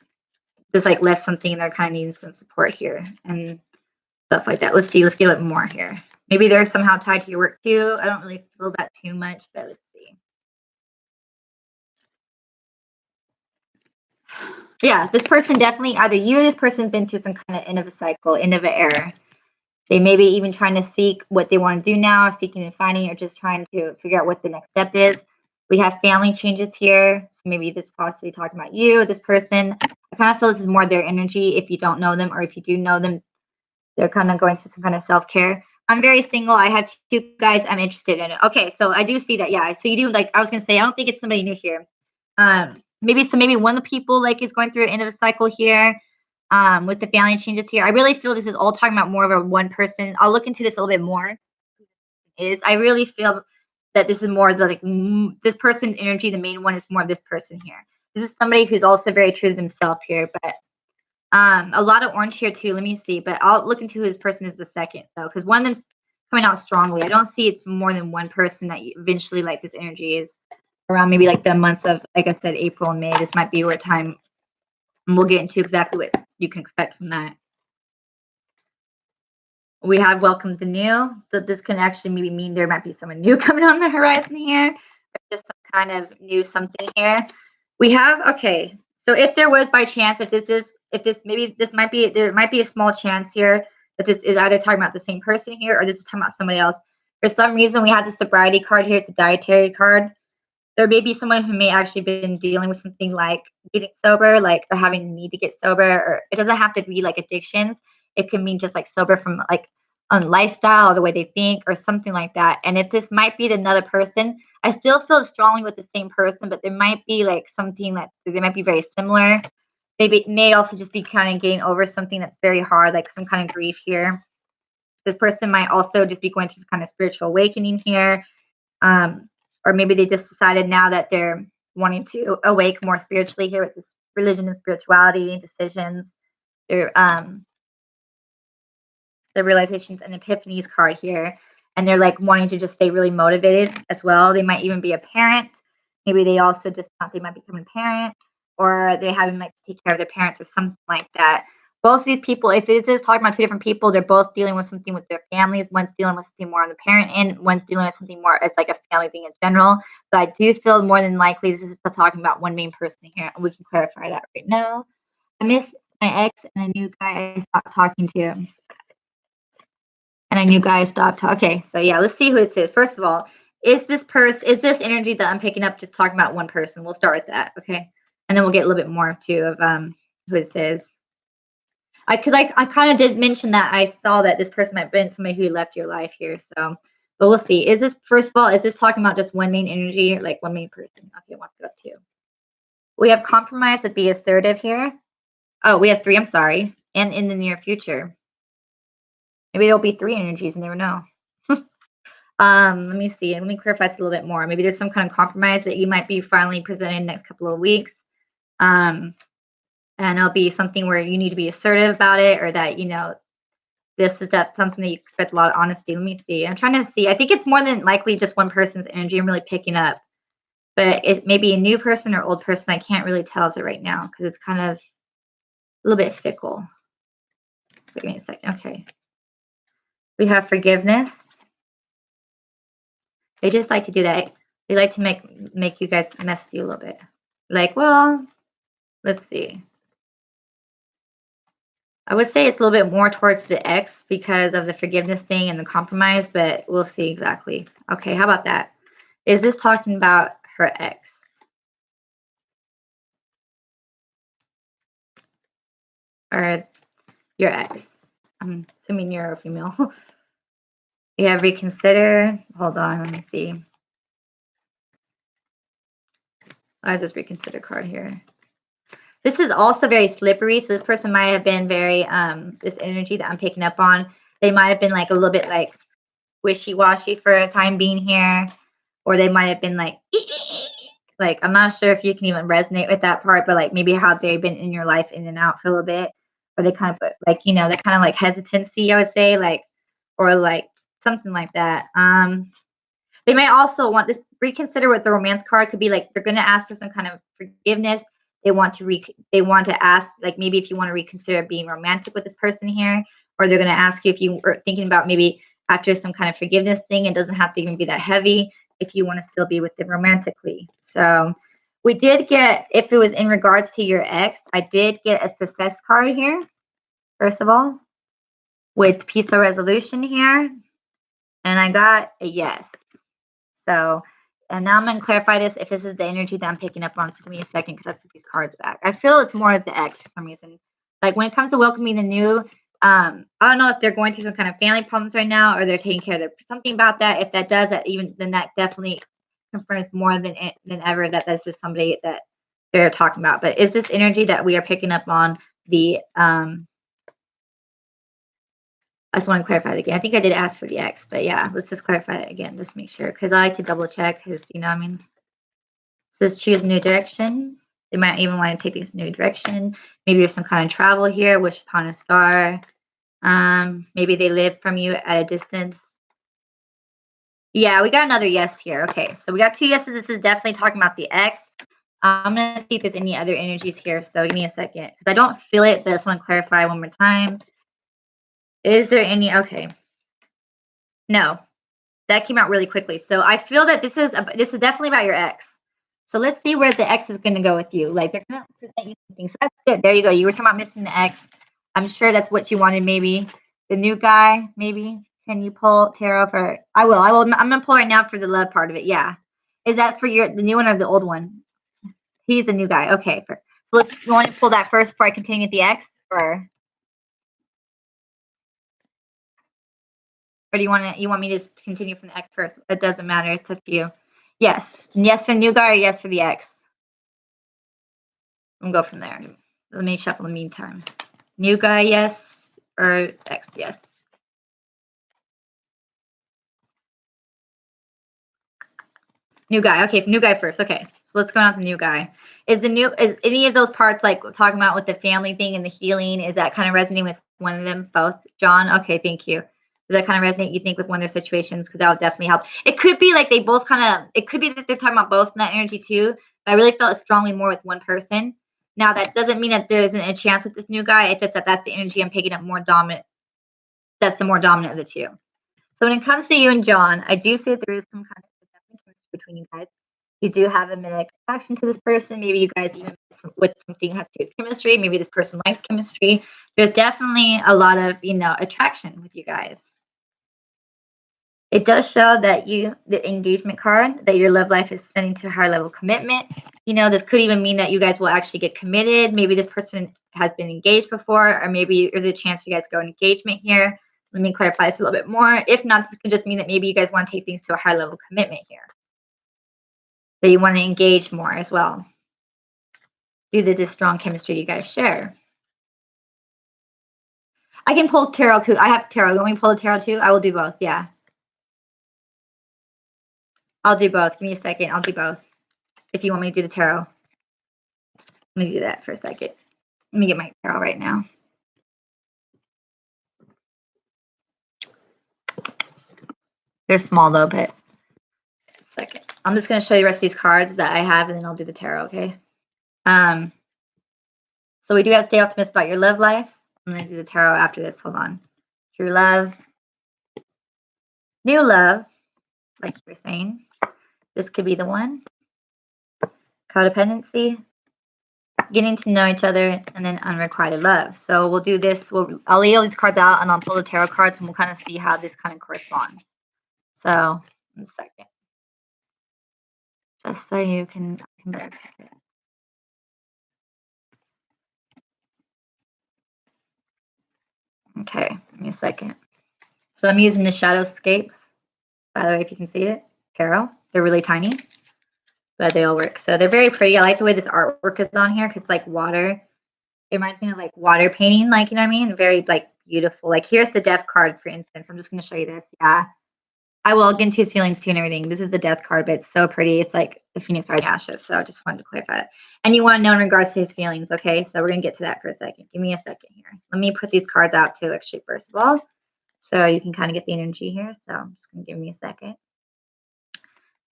just like left something and they're kind of needing some support here and stuff like that. Let's see. Let's get a little more here. Maybe they're somehow tied to your work too. I don't really feel that too much, but let's see. Yeah, this person definitely, either you or this person's been through some kind of end of a cycle, end of an era. They may be even trying to seek what they want to do now, seeking and finding, or just trying to figure out what the next step is. We have family changes here. So maybe this is possibly talking about you or this person. I kind of feel this is more their energy if you don't know them, or if you do know them, they're kind of going through some kind of self-care. I'm very single. I have 2 guys. I'm interested in it. Okay, so I do see that. Yeah, so you do, like I was gonna say, I don't think it's somebody new here. Maybe one of the people like is going through an end of a cycle here. With the family changes here, I really feel this is all talking about more of a one person. I'll look into this a little bit more. I really feel that this is more the, like this person's energy. The main one is more of this person here. This is somebody who's also very true to themselves here, but a lot of orange here too. Let me see, but I'll look into who this person is the second though, because one of them's coming out strongly. I don't see it's more than one person that you eventually like this energy is around. Maybe like the months of, like I said, April and May. This might be where time. And we'll get into exactly what you can expect from that. We have welcomed the new. So this can actually maybe mean there might be someone new coming on the horizon here, or just some kind of new something here. We have, okay. So if there was by chance, there might be a small chance here that this is either talking about the same person here or this is talking about somebody else. For some reason, we have the sobriety card here. It's a dietary card. There may be someone who may actually been dealing with something like getting sober, like or having the need to get sober, or it doesn't have to be like addictions. It can mean just like sober from like on lifestyle or the way they think or something like that. And if this might be another person, I still feel strongly with the same person, but there might be like something that they might be very similar. Maybe may also just be kind of getting over something that's very hard, like some kind of grief here. This person might also just be going through some kind of spiritual awakening here. Or maybe they just decided now that they're wanting to awake more spiritually here with this religion and spirituality decisions. Their realizations and epiphanies card here, and they're like wanting to just stay really motivated as well. They might even be a parent. Maybe they also just thought they might become a parent, or they having like to take care of their parents or something like that. Both of these people, if it is talking about 2 different people, they're both dealing with something with their families. One's dealing with something more on the parent end, one's dealing with something more as like a family thing in general. But I do feel more than likely this is still talking about one main person here, and we can clarify that right now. I miss my ex and a new guy I stopped talking to. And a new guy stopped talking. Okay, so yeah, let's see who it is. First of all, is this energy that I'm picking up just talking about one person? We'll start with that, okay? And then we'll get a little bit more too of who this is. Because I kind of did mention that I saw that this person might have been somebody who left your life here. So, but we'll see. Is this, first of all, is this talking about just one main energy, like one main person? Okay, wants to go two. We have compromise would be assertive here. Oh, we have three. I'm sorry. And in the near future. Maybe there'll be three energies. You never know. Let me see. Let me clarify this a little bit more. Maybe there's some kind of compromise that you might be finally presenting in the next couple of weeks. And it'll be something where you need to be assertive about it, or that, you know, this is that something that you expect a lot of honesty. Let me see. I'm trying to see. I think it's more than likely just one person's energy I'm really picking up. But it may be a new person or old person. I can't really tell as of right now because it's kind of a little bit fickle. So give me a second. Okay. We have forgiveness. They just like to do that. They like to make you guys mess with you a little bit. Like, well, let's see. I would say it's a little bit more towards the ex because of the forgiveness thing and the compromise, but we'll see exactly. Okay, how about that? Is this talking about her ex? Or your ex? I'm assuming you're a female. You have reconsider. Hold on, let me see. Why is this reconsider card here? This is also very slippery. So this person might have been very, this energy that I'm picking up on, they might have been like a little bit like wishy-washy for a time being here. Or they might have been like, I'm not sure if you can even resonate with that part, but like maybe how they've been in your life in and out for a little bit. Or they kind of put like, you know, that kind of like hesitancy, I would say, like, or like something like that. They may also want this reconsider with the romance card could be like they're going to ask for some kind of forgiveness. They want to ask, like, maybe if you want to reconsider being romantic with this person here, or they're going to ask you if you are thinking about maybe after some kind of forgiveness thing. It doesn't have to even be that heavy if you want to still be with them romantically. So we did get, if it was in regards to your ex, I did get a success card here, first of all, with peaceful resolution here. And I got a yes. So, and now I'm going to clarify this if this is the energy that I'm picking up on. So give me a second because I put these cards back. I feel it's more of the ex for some reason. Like when it comes to welcoming the new, I don't know if they're going through some kind of family problems right now or they're taking care of something about that. If that does that, then that definitely confirms more than ever that this is somebody that they're talking about. But is this energy that we are picking up on the I just want to clarify it again. I think I did ask for the X, but yeah, let's just clarify it again. Just make sure, because I like to double check, because, you know, I mean, it says choose a new direction. They might even want to take this new direction. Maybe there's some kind of travel here, wish upon a star. Maybe they live from you at a distance. Yeah, we got another yes here. Okay, so we got two yeses. This is definitely talking about the X. I'm going to see if there's any other energies here. So give me a second, because I don't feel it, but I just want to clarify one more time. Is there any? Okay. No, that came out really quickly. So I feel that this is definitely about your ex. So let's see where the ex is going to go with you. Like they're going to present you something. So that's good. There you go. You were talking about missing the ex. I'm sure that's what you wanted. Maybe the new guy. Maybe can you pull tarot for? I will. I'm going to pull right now for the love part of it. Yeah. Is that for the new one or the old one? He's the new guy. Okay. So you want to pull that first before I continue with the ex, or do you want me to just continue from the X first? It doesn't matter. It's up to you. Yes. Yes for the new guy or yes for the X? We'll go from there. Let me shuffle in the meantime. New guy, yes, or X, yes. New guy. Okay, new guy first. Okay, so let's go on with the new guy. Is any of those parts, like talking about with the family thing and the healing, is that kind of resonating with one of them both? John? Okay, thank you. Does that kind of resonate, you think, with one of their situations? Because that would definitely help. It could be like they both it could be that they're talking about both in that energy too. But I really felt it strongly more with one person. Now, that doesn't mean that there isn't a chance with this new guy. It's just that that's the energy I'm picking up more dominant. That's the more dominant of the two. So when it comes to you and John, I do see that there is some kind of chemistry between you guys. You do have a magnetic attraction to this person. Maybe you guys even with something has to do with chemistry. Maybe this person likes chemistry. There's definitely a lot of, attraction with you guys. It does show that the engagement card, that your love life is sending to a higher level commitment. You know, this could even mean that you guys will actually get committed. Maybe this person has been engaged before, or maybe there's a chance for you guys to go on engagement here. Let me clarify this a little bit more. If not, this could just mean that maybe you guys want to take things to a higher level commitment here. That you want to engage more as well due to this strong chemistry you guys share. I can pull tarot. I have tarot. You want me to pull a tarot too? I will do both. Yeah. I'll do both. Give me a second. I'll do both. If you want me to do the tarot. Let me do that for a second. Let me get my tarot right now. They're small though, but a second. I'm just going to show you the rest of these cards that I have, and then I'll do the tarot, okay? So we do have stay optimistic about your love life. I'm going to do the tarot after this. Hold on. True love. New love, like you were saying. This could be the one. Codependency. Getting to know each other, and then unrequited love. So we'll do this. I'll lay all these cards out, and I'll pull the tarot cards, and we'll kind of see how this kind of corresponds. So, in a second. Just so you can better pick it. Okay, give me a second. So I'm using the Shadowscapes. By the way, if you can see it, tarot. They're really tiny, but they all work. So they're very pretty. I like the way this artwork is on here because it's like water. It reminds me of like water painting, like, you know what I mean? Very like beautiful. Like here's the death card, for instance. I'm just going to show you this. Yeah. I will get into his feelings too and everything. This is the death card, but it's so pretty. It's like the Phoenix Rising ashes. So I just wanted to clarify that. And you want to know in regards to his feelings, okay? So we're going to get to that for a second. Give me a second here. Let me put these cards out too, actually, first of all. So you can kind of get the energy here. So I'm just going to give me a second.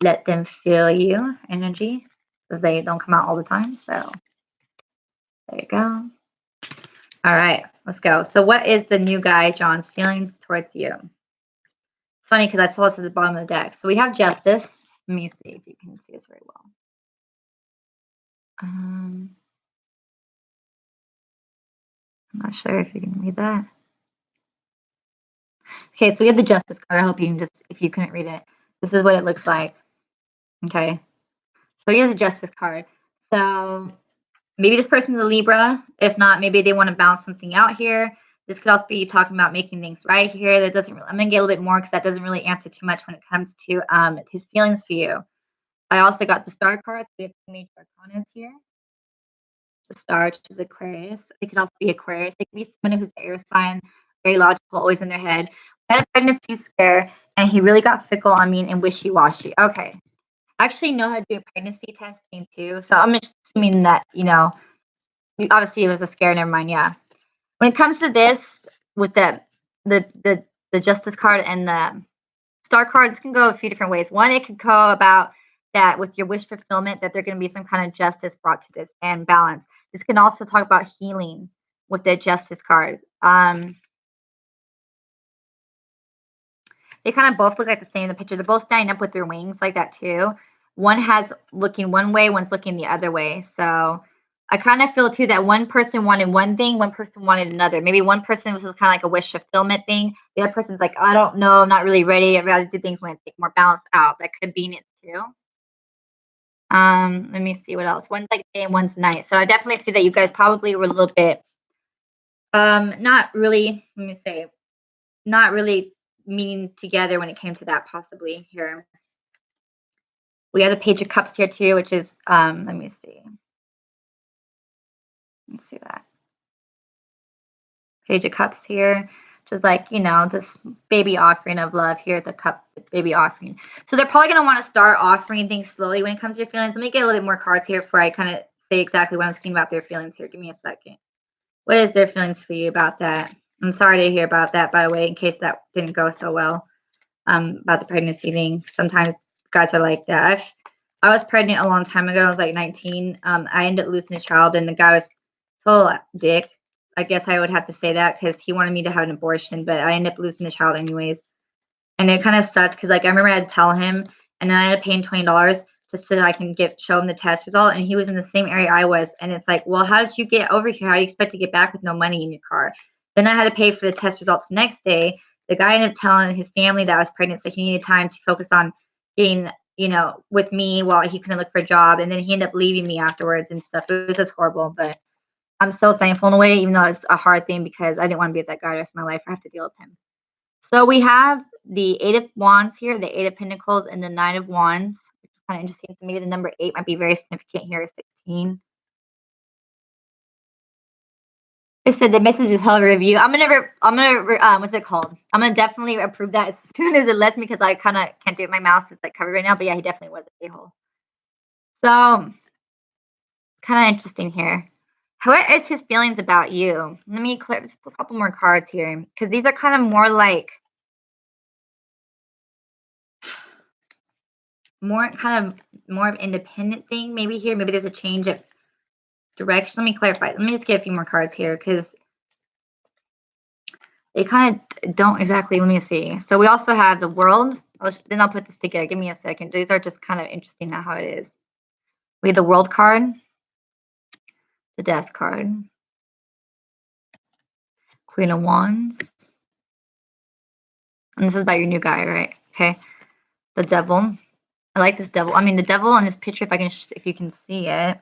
Let them feel you, energy, because they don't come out all the time. So there you go. All right, let's go. So what is the new guy, John's feelings towards you? It's funny because I told us at the bottom of the deck. So we have justice. Let me see if you can see this very well. I'm not sure if you can read that. Okay, so we have the justice card. I hope you can just, if you couldn't read it, this is what it looks like. Okay, so here's a justice card. So maybe this person's a Libra. If not, maybe they want to balance something out here. This could also be talking about making things right here. That doesn't really, I'm going to get a little bit more because that doesn't really answer too much when it comes to his feelings for you. I also got the star card. We have two major arcanas here. The star, which is Aquarius. It could also be Aquarius. It could be someone who's air sign, very logical, always in their head. I had a pregnancy scare, and he really got fickle on me and wishy-washy. Okay. I actually know how to do a pregnancy testing too. So I'm assuming that, you know, obviously it was a scare, never mind. Yeah. When it comes to this, with the justice card and the star card, this can go a few different ways. One, it could go about that with your wish fulfillment, that there going to be some kind of justice brought to this and balance. This can also talk about healing with the justice card. They kind of both look like the same in the picture. They're both standing up with their wings like that too. One has looking one way, one's looking the other way. So I kind of feel too that one person wanted one thing, one person wanted another. Maybe one person was just kind of like a wish fulfillment thing. The other person's like, I don't know, I'm not really ready. I'd rather do things when I take more balance out. That could be it too. Let me see what else. One's like day and one's night. So I definitely see that you guys probably were a little bit, not really, let me say, not really meeting together when it came to that possibly here. We have the Page of Cups here too, which is, let me see. Let's see that. Page of Cups here, which is like, you know, this baby offering of love here, the cup, the baby offering. So they're probably going to want to start offering things slowly when it comes to your feelings. Let me get a little bit more cards here before I kind of say exactly what I'm seeing about their feelings here. Give me a second. What is their feelings for you about that? I'm sorry to hear about that, by the way, in case that didn't go so well, about the pregnancy thing. Sometimes guys are like that. I was pregnant a long time ago. I was like 19. I ended up losing a child, and the guy was total dick. I guess I would have to say that because he wanted me to have an abortion, but I ended up losing the child anyways. And it kind of sucked because, like, I remember I had to tell him, and then I had to pay him $20 just so I can show him the test result. And he was in the same area I was. And it's like, well, how did you get over here? How do you expect to get back with no money in your car? Then I had to pay for the test results the next day. The guy ended up telling his family that I was pregnant, so he needed time to focus on getting, with me while he couldn't look for a job, and then he ended up leaving me afterwards and stuff. It was just horrible, but I'm so thankful in a way, even though it's a hard thing because I didn't want to be with that guy the rest of my life. I have to deal with him. So we have the Eight of Wands here, the Eight of Pentacles, and the Nine of Wands, which is kind of interesting. So maybe the number 8 might be very significant here, 16. I said the message is hell review. I'm gonna what's it called? I'm gonna definitely approve that as soon as it lets me because I kind of can't do it. My mouse is like covered right now, but yeah, he definitely was a hole. So kind of interesting here. What is his feelings about you? Let me clear just a couple more cards here because these are kind of more like more of independent thing maybe here. Maybe there's a change of direction. Let me clarify. Let me just get a few more cards here because they kind of don't exactly. Let me see. So we also have the World. Then I'll put this together. Give me a second. These are just kind of interesting how it is. We have the World card, the Death card, Queen of Wands, and this is about your new guy, right? Okay. The Devil. I like this Devil. I mean, the Devil in this picture, if you can see it,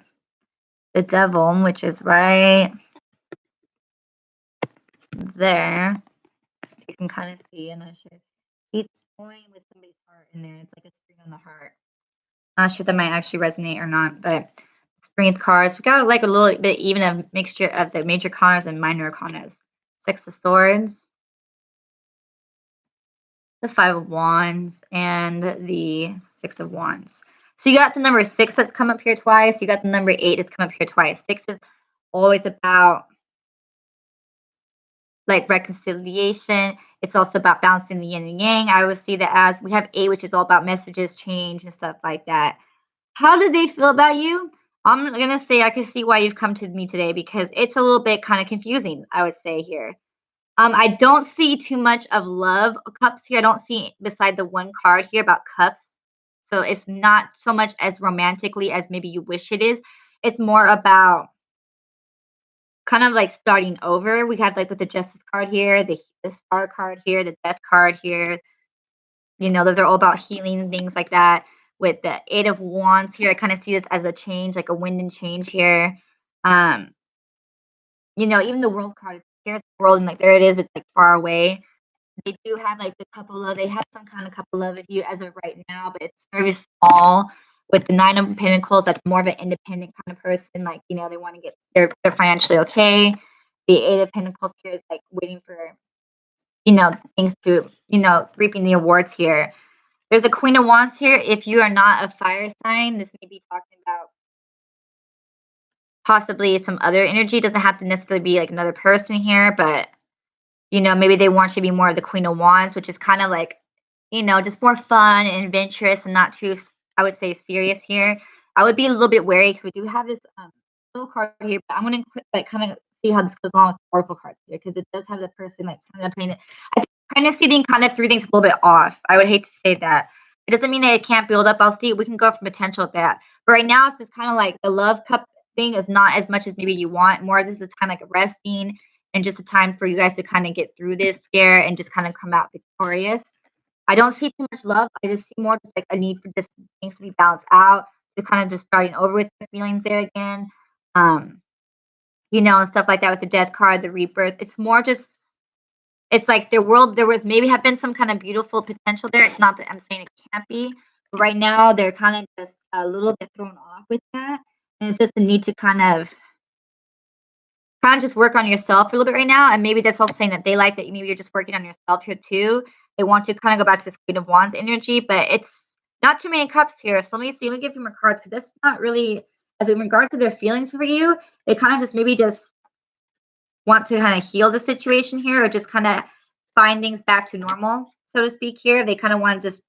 the Devil, which is right there. You can kind of see, I'm not sure. He's toying with somebody's heart in there. It's like a string on the heart. Not sure if that might actually resonate or not, but Strength cards. We got like a little bit even a mixture of the major arcanas and minor arcanas. Six of Swords, the Five of Wands, and the Six of Wands. So you got the number 6 that's come up here twice. You got the number 8 that's come up here twice. 6 is always about like reconciliation. It's also about balancing the yin and yang. I always see that as we have 8, which is all about messages, change, and stuff like that. How do they feel about you? I'm going to say I can see why you've come to me today because it's a little bit kind of confusing, I would say here. I don't see too much of love cups here. I don't see beside the one card here about cups. So it's not so much as romantically as maybe you wish it is. It's more about kind of like starting over. We have like with the Justice card here, the Star card here, the Death card here. Those are all about healing and things like that. With the Eight of Wands here, I kind of see this as a change, like a wind and change here. Even the World card is here's the world and like there it is, it's like far away. They do have like the couple love. They have some kind of couple love with you as of right now, but it's very small. With the Nine of Pentacles, that's more of an independent kind of person. Like, they want to get they're financially okay. The Eight of Pentacles here is like waiting for, things to, reaping the awards here. There's a Queen of Wands here. If you are not a fire sign, this may be talking about possibly some other energy. Doesn't have to necessarily be like another person here, but maybe they want you to be more of the Queen of Wands, which is kind of like, just more fun and adventurous and not too, I would say, serious here. I would be a little bit wary because we do have this little card here, but I'm going to like kind of see how this goes along with the Oracle cards here because it does have the person like kind of playing it. I kind of see them kind of threw things a little bit off. I would hate to say that. It doesn't mean that it can't build up. I'll see. We can go from potential at that. But right now, it's just kind of like the love cup thing is not as much as maybe you want. More, this is a time like resting and just a time for you guys to kind of get through this scare and just kind of come out victorious. I don't see too much love. I just see more just like a need for just things to be balanced out, to kind of just starting over with the feelings there again. And stuff like that with the Death card, the Rebirth. It's more just, it's like there was maybe have been some kind of beautiful potential there. It's not that I'm saying it can't be, but right now they're kind of just a little bit thrown off with that. And it's just a need to kind of just work on yourself for a little bit right now. And maybe that's also saying that they like that maybe you're just working on yourself here too. They want you to kind of go back to this Queen of Wands energy, but it's not too many cups here. So let me see. Let me give you more cards because that's not really, as in regards to their feelings for you, they kind of just maybe just want to kind of heal the situation here or just kind of find things back to normal, so to speak here. They kind of want to just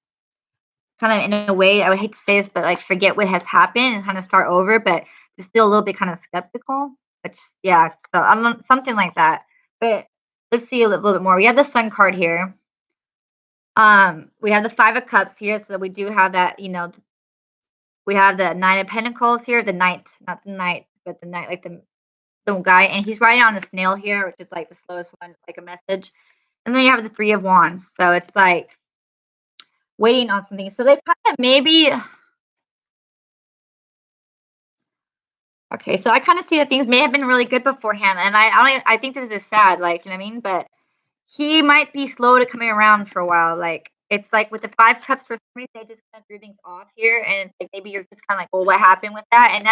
kind of, in a way, I would hate to say this, but like forget what has happened and kind of start over, but just still a little bit kind of skeptical. Which, yeah, so I don't know, something like that. But let's see a little bit more. We have the Sun card here. We have the Five of Cups here, so we do have that. We have the Nine of Pentacles here, the Knight, not the Knight, but the Knight, like the guy, and he's riding on the snail here, which is like the slowest one, like a message. And then you have the Three of Wands, so it's like waiting on something. So they kind of maybe. Okay, so I kind of see that things may have been really good beforehand, and I think this is sad, like, you know what I mean? But he might be slow to coming around for a while. Like, it's like with the 5 cups, for some reason, they just kind of threw things off here, and it's like maybe you're just kind of like, well, what happened with that? And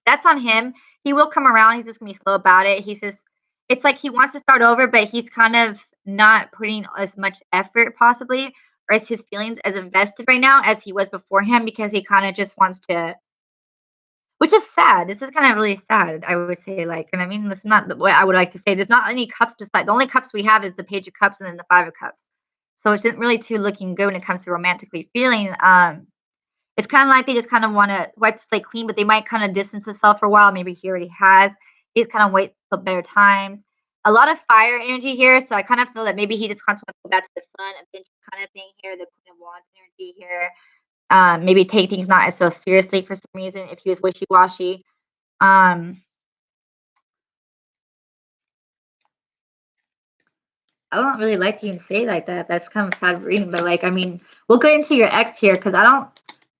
that's on him. He will come around. He's just gonna be slow about it. He's just, it's like he wants to start over, but he's kind of not putting as much effort, possibly, or as his feelings as invested right now as he was beforehand, because he kind of just wants to, which is sad. This is kind of really sad, I would say, like, and I mean, that's not what I would like to say. There's not any cups beside, the only cups we have is the Page of Cups and then the 5 of Cups. So it's not really too looking good when it comes to romantically feeling. It's kind of like they just kind of want to wipe the slate clean, but they might kind of distance themselves for a while. Maybe he already has. He's kind of wait till better times. A lot of fire energy here, so I kind of feel that maybe he just wants to go back to the fun, adventure kind of thing here, the Queen of Wands energy here. Maybe take things not as so seriously for some reason if he was wishy-washy. I don't really like to even say like that. That's kind of sad reading, but like, I mean, we'll get into your ex here because I don't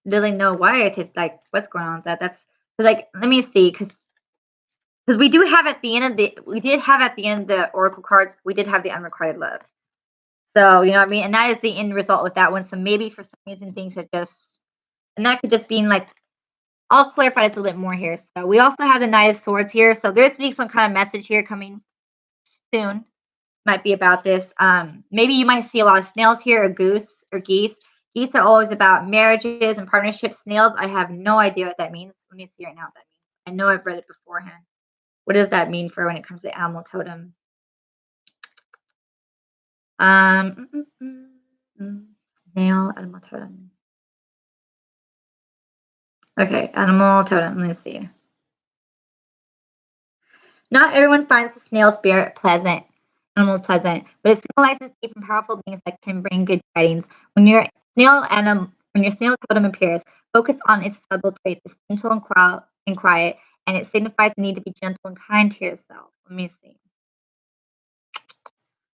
really know why I did, like, what's going on with that. That's like, let me see, because we do have at the end of the oracle cards, we did have the unrequited love. So, you know what I mean? And that is the end result with that one. So maybe for some reason things are just, and that could just be like, I'll clarify this a little bit more here. So we also have the Knight of Swords here. So there's be some kind of message here coming soon. Might be about this. Maybe you might see a lot of snails here, or goose or geese. Geese are always about marriages and partnerships. Snails, I have no idea what that means. Let me see right now what that means. I know I've read it beforehand. What does that mean for when it comes to animal totem? Snail, animal totem. Okay, animal totem. Let me see. Not everyone finds the snail spirit pleasant. Animals pleasant, but it symbolizes deep and powerful beings that can bring good tidings. When your snail totem appears, focus on its subtle traits. It's gentle and quiet, and it signifies the need to be gentle and kind to yourself. Let me see.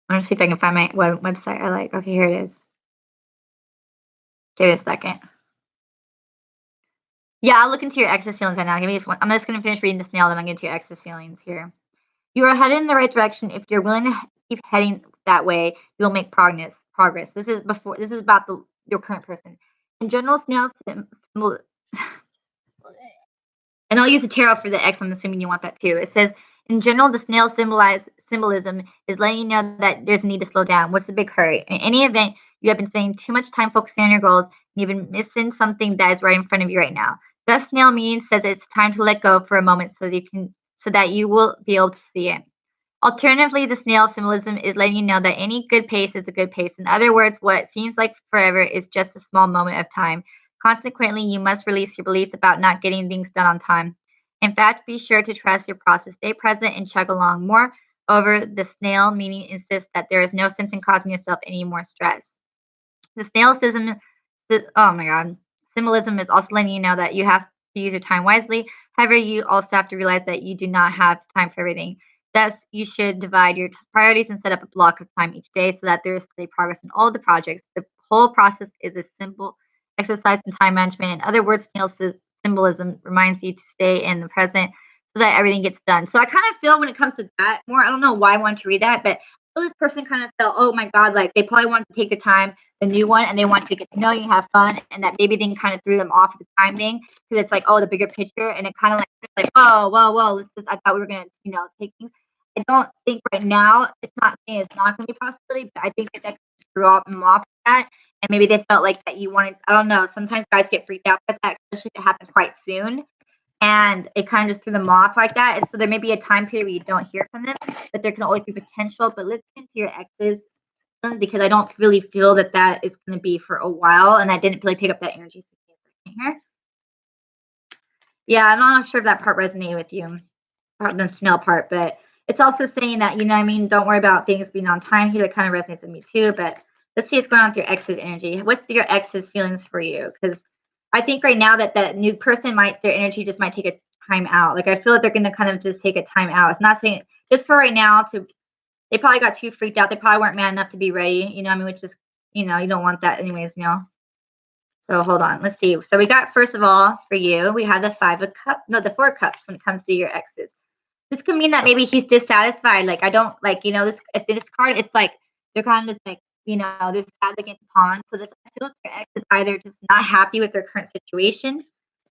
I want to see if I can find my website I like. Okay, here it is. Give it a second. Yeah, I'll look into your ex's feelings right now. Give me this one. I'm just going to finish reading the snail, then I'll get into your ex's feelings here. You are headed in the right direction. If you're willing to keep heading that way, you'll make progress. This is about your current person. In general, snail symbol, and I'll use the tarot for the X. I'm assuming you want that too. It says, in general, the snail symbolism is letting you know that there's a need to slow down. What's the big hurry? In any event, you have been spending too much time focusing on your goals, and you've been missing something that is right in front of you right now. That snail meaning says it's time to let go for a moment so that you will be able to see it. Alternatively, the snail symbolism is letting you know that any good pace is a good pace. In other words, what seems like forever is just a small moment of time. Consequently, you must release your beliefs about not getting things done on time. In fact, be sure to trust your process. Stay present and chug along. Moreover, the snail meaning insists that there is no sense in causing yourself any more stress. The snail symbolism is also letting you know that you have to use your time wisely. However, you also have to realize that you do not have time for everything. Thus, you should divide your priorities and set up a block of time each day so that there is steady progress in all the projects. The whole process is a simple exercise in time management. In other words, snail symbolism reminds you to stay in the present so that everything gets done. So I kind of feel when it comes to that more, I don't know why I wanted to read that, but this person kind of felt, oh my God, like they probably wanted to take the time, the new one, and they want to get to know you, have fun, and that baby thing kind of threw them off the time thing because it's like, oh, the bigger picture, and it kind of like, oh, whoa, I thought we were gonna, take things. I don't think right now, it's not saying it's not going to be a possibility, but I think that threw them off that, and maybe they felt like that you wanted, I don't know, sometimes guys get freaked out by that, especially if it happened quite soon, and it kind of just threw them off like that, and so there may be a time period where you don't hear from them, but there can always be potential, but listen to your exes, because I don't really feel that that is going to be for a while, and I didn't really pick up that energy here. Yeah, I'm not sure if that part resonated with you, the snail part, but it's also saying that, you know what I mean, don't worry about things being on time here. That kind of resonates with me too, but let's see what's going on with your ex's energy. What's your ex's feelings for you? Because I think right now that that new person their energy just might take a time out. Like I feel like they're going to kind of just take a time out. It's not saying just for right now they probably got too freaked out. They probably weren't man enough to be ready, you know what I mean, which is, you don't want that anyways, So hold on. Let's see. So we got, first of all, for you, we have the the 4 cups when it comes to your exes. This could mean that maybe he's dissatisfied. Like, I don't like, this if this card, it's like they're kind of just like, they're sad against pawn. So this, I feel like your ex is either just not happy with their current situation,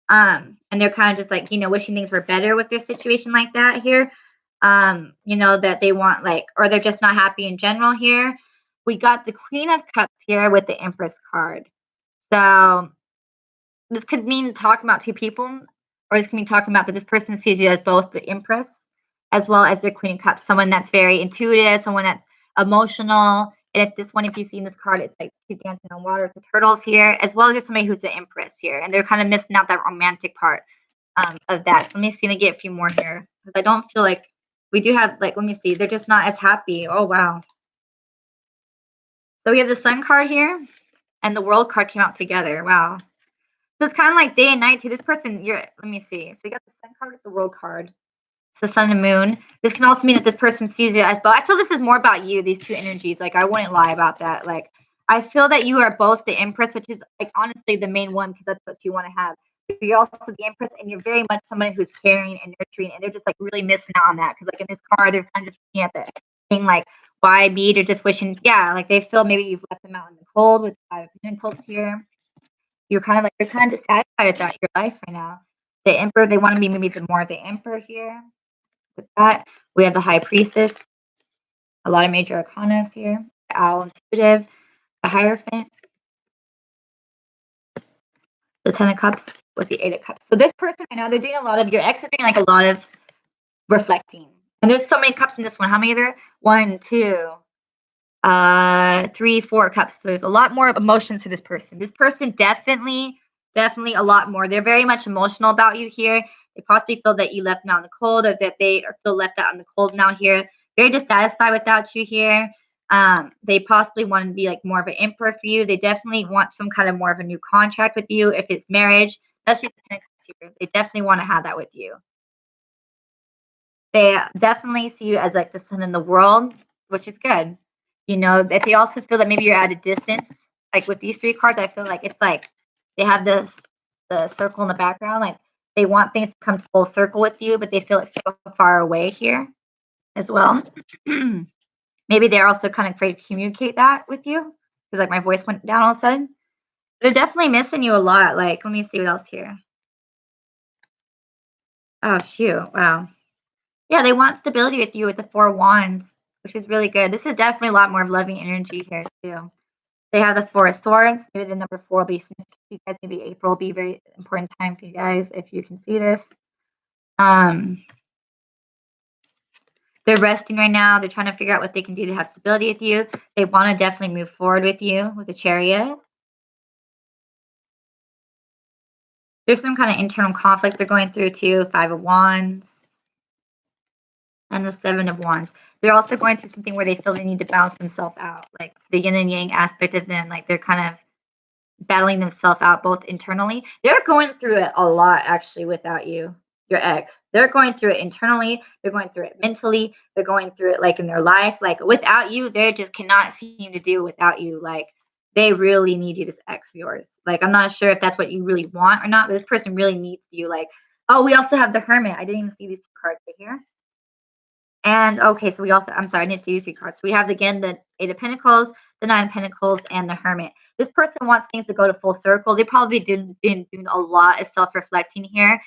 and they're kind of just like, wishing things were better with their situation like that here. That they want, like, or they're just not happy in general here. We got the Queen of Cups here with the Empress card. So this could mean talking about 2 people, or this can mean talking about that this person sees you as both the Empress as well as their Queen of Cups, someone that's very intuitive, someone that's emotional. And if you see in this card, it's like she's dancing on water with the turtles here, as well as just somebody who's the Empress here, and they're kind of missing out that romantic part of that. So let me see, let me get a few more here, because I don't feel like we do have, like, let me see, they're just not as happy. Oh wow. So we have the Sun card here, and the World card came out together. Wow. So it's kind of like day and night to this person. Let me see. So we got the Sun card with the World card. So Sun and Moon. This can also mean that this person sees you as, but I feel this is more about you, these 2 energies. Like, I wouldn't lie about that. Like, I feel that you are both the Empress, which is, like, honestly the main one, because that's what you want to have. But you're also the Empress, and you're very much someone who's caring and nurturing, and they're just, like, really missing out on that. Because, like, in this card, they're kind of just looking at the thing, like, why be? They're just wishing, yeah, like, they feel maybe you've left them out in the cold with 5 of Pentacles here. You're kind of dissatisfied with that in your life right now. The Emperor, they want to be maybe the Emperor here. With that, we have the High Priestess, a lot of major arcanas here, the Owl Intuitive, the Hierophant, the 10 of Cups with the 8 of Cups. So this person right now, they're doing your ex is doing like a lot of reflecting. And there's so many cups in this one. How many are there? 1, 2, 3, 4 cups. So there's a lot more emotions to this person. This person definitely a lot more. They're very much emotional about you here. They possibly feel that you left them out in the cold, or that they feel left out in the cold now here. Very dissatisfied without you here. They possibly want to be like more of an emperor for you. They definitely want some kind of more of a new contract with you. If it's marriage, that's just the next year. They definitely want to have that with you. They definitely see you as like the sun in the world, which is good. That they also feel that maybe you're at a distance. Like with these 3 cards, I feel like it's like they have the circle in the background. Like they want things to come full circle with you, but they feel it's so far away here as well. Maybe they're also kind of afraid to communicate that with you, because like my voice went down all of a sudden. They're definitely missing you a lot. Like, let me see what else here. Oh shoot! Wow. Yeah, they want stability with you with the 4 wands, which is really good. This is definitely a lot more of loving energy here too. They have the 4 of swords. Maybe the number 4 will be significant for you guys. Maybe April will be a very important time for you guys if you can see this. They're resting right now. They're trying to figure out what they can do to have stability with you. They want to definitely move forward with you with the Chariot. There's some kind of internal conflict they're going through too. 5 of Wands. And the 7 of Wands. They're also going through something where they feel they need to balance themselves out. Like the yin and yang aspect of them. Like they're kind of battling themselves out both internally. They're going through it a lot actually without you, your ex. They're going through it internally. They're going through it mentally. They're going through it like in their life. Like without you, they just cannot seem to do without you. Like they really need you, this ex of yours. Like I'm not sure if that's what you really want or not, but this person really needs you. Like, oh, we also have the Hermit. I didn't even see these 2 cards right here. And okay, so we also, I'm sorry, I didn't see these 3 cards. So we have again the 8 of Pentacles, the 9 of Pentacles, and the Hermit. This person wants things to go to full circle. They probably been doing a lot of self-reflecting here.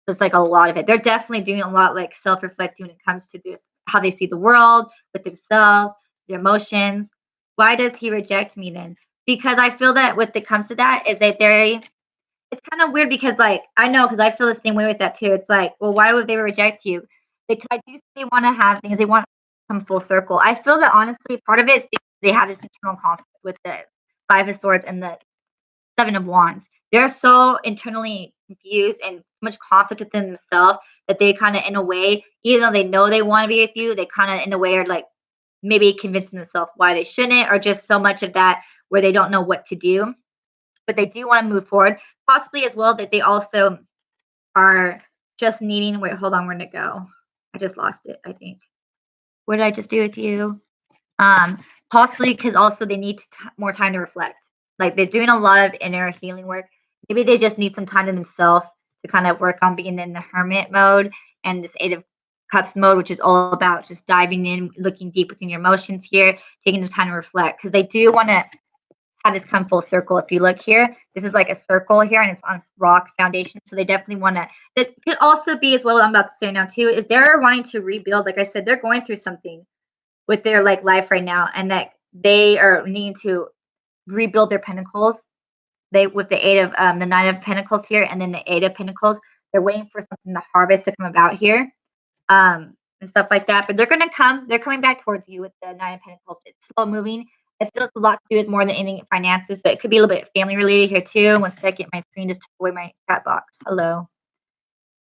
Just like a lot of it. They're definitely doing a lot like self-reflecting when it comes to this, how they see the world, with themselves, their emotions. Why does he reject me then? Because I feel that when it comes to that is that it's kind of weird, because like I know, because I feel the same way with that too. It's like, well, why would they reject you? Because I do think they want to have things, they want to come full circle. I feel that honestly part of it is because they have this internal conflict with the 5 of Swords and the 7 of Wands. They're so internally confused and so much conflict within themselves that they kind of, in a way, even though they know they want to be with you, they kind of, in a way, are like maybe convincing themselves why they shouldn't, or just so much of that where they don't know what to do. But they do want to move forward, possibly as well that they also are just needing. Wait, hold on, where did it go? I just lost it, I think. What did I just do with you? Possibly because also they need more time to reflect. Like they're doing a lot of inner healing work. Maybe they just need some time to themselves to kind of work on being in the hermit mode and this Eight of Cups mode, which is all about just diving in, looking deep within your emotions here, taking the time to reflect, because they do want to have this come full circle. If you look here, this is like a circle here and it's on rock foundation. So they definitely want to, that could also be as well what I'm about to say now too, is they're wanting to rebuild. Like I said, they're going through something with their like life right now, and that they are needing to rebuild their pentacles. They with the the Nine of Pentacles here, and then the Eight of Pentacles, they're waiting for something to harvest to come about here, and stuff like that. But they're coming back towards you with the Nine of Pentacles. It's slow moving. I feel it's a lot to do with more than anything finances, but it could be a little bit family related here too. 1 second, my screen just took away my chat box. Hello.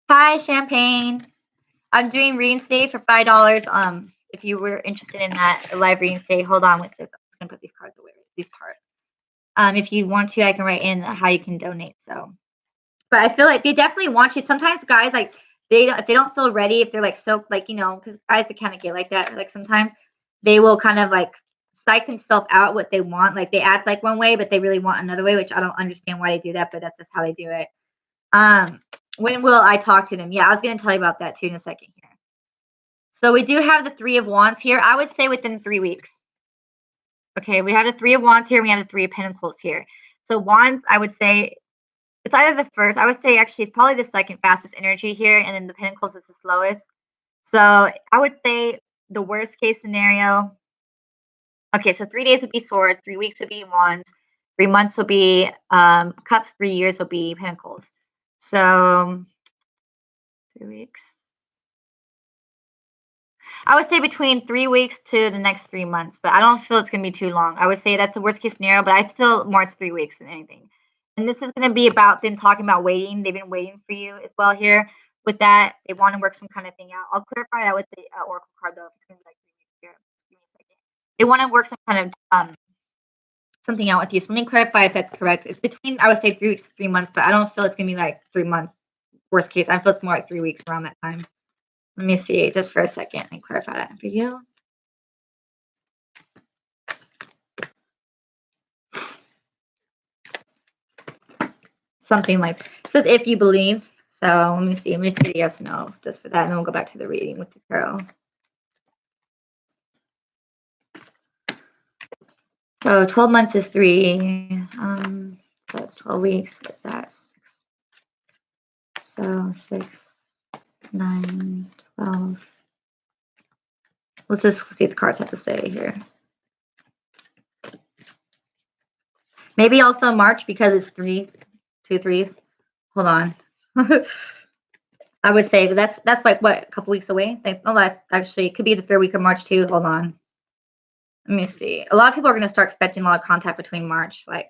Hi, Champagne. I'm doing readings today for $5. If you were interested in that live reading today, hold on with this. I'm just gonna put these cards away. These cards. If you want to, I can write in how you can donate. So, but I feel like they definitely want you. Sometimes guys, like if they don't feel ready, if they're like so like, you know, because guys that kind of get like that, like sometimes they will kind of like psych themselves out what they want. Like they act like one way, but they really want another way, which I don't understand why they do that, but that's just how they do it. When will I talk to them? Yeah, I was gonna tell you about that too in a second here. So we do have the Three of Wands here. I would say within 3 weeks. Okay, we have the Three of Wands here. We have the Three of Pentacles here. So Wands, I would say it's either the first. I would say actually probably the second fastest energy here, and then the Pentacles is the slowest. So I would say the worst case scenario. Okay, so 3 days would be Swords, 3 weeks would be Wands, 3 months would be Cups, 3 years would be Pentacles. So 3 weeks. I would say between 3 weeks to the next 3 months, but I don't feel it's going to be too long. I would say that's the worst case scenario, but I still more it's 3 weeks than anything. And this is going to be about them talking about waiting. They've been waiting for you as well here. With that, they want to work some kind of thing out. I'll clarify that with the Oracle card though. If it's going to be like 3 weeks here. Give me a second. They want to work some kind of something out with you. So let me clarify if that's correct. It's between, I would say 3 weeks to 3 months, but I don't feel it's going to be like 3 months. Worst case, I feel it's more like 3 weeks around that time. Let me see just for a second and clarify that for you. Something like it says if you believe. So let me see. Let me just get a yes or no just for that, and then we'll go back to the reading with the tarot. So 12 months is 3. So that's 12 weeks. What's that? So 6, 9, 12. Let's just see what the cards have to say here. Maybe also March because it's 2 3s. Hold on. I would say that's like what, a couple weeks away. Oh, that's actually it could be the 3rd week of March too. Hold on. Let me see. A lot of people are going to start expecting a lot of contact between March, and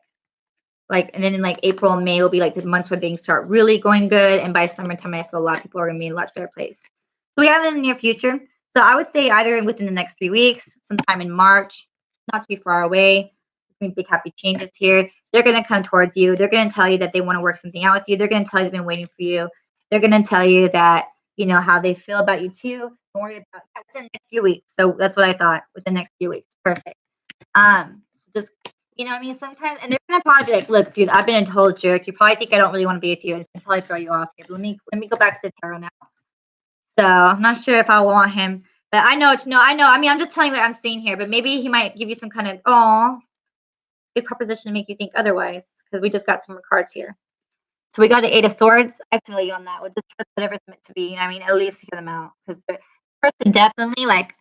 then in like April and May will be like the months where things start really going good, and by summertime I feel a lot of people are going to be in a much better place. So we have it in the near future. So I would say either within the next 3 weeks, sometime in March, not too far away. Big happy changes here. They're going to come towards you. They're going to tell you that they want to work something out with you. They're going to tell you they've been waiting for you. They're going to tell you that, you know, how they feel about you too. Don't worry about that within the next few weeks. So that's what I thought with the next few weeks. Perfect. Just, you know what I mean? Sometimes, and they're going to probably be like, look, dude, I've been a total jerk. You probably think I don't really want to be with you. And it's going to probably throw you off here. But let me go back to the tarot now. So I'm not sure if I want him, but I know it's no, I know. I mean, I'm just telling you what I'm seeing here, but maybe he might give you some kind of, big proposition to make you think otherwise, because we just got some more cards here. So we got the 8 of Swords. I feel you on that. We'll just trust whatever's meant to be. You know what I mean? At least hear them out, because the person definitely, like,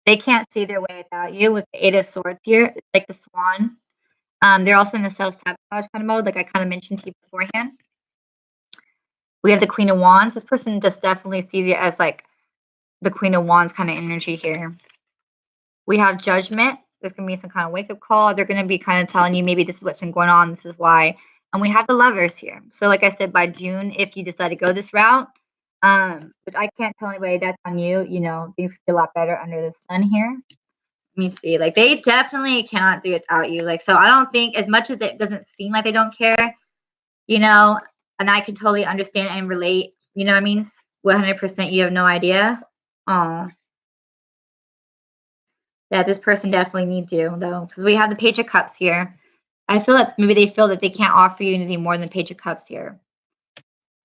they can't see their way without you with the 8 of Swords here. It's like the Swan. They're also in the self-sabotage kind of mode, like I kind of mentioned to you beforehand. We have the Queen of Wands. This person just definitely sees you as like the Queen of Wands kind of energy here. We have Judgment. There's going to be some kind of wake-up call. They're going to be kind of telling you maybe this is what's been going on. This is why. And we have the Lovers here. So like I said, by June, if you decide to go this route, but I can't tell anybody, that's on you. You know, things could be a lot better under the sun here. Let me see. Like, they definitely cannot do it without you. Like, so I don't think, as much as it doesn't seem like they don't care, you know, and I can totally understand and relate, you know what I mean? 100% you have no idea. Oh. Yeah, this person definitely needs you, though, because we have the Page of Cups here. I feel that maybe they feel that they can't offer you anything more than Page of Cups here.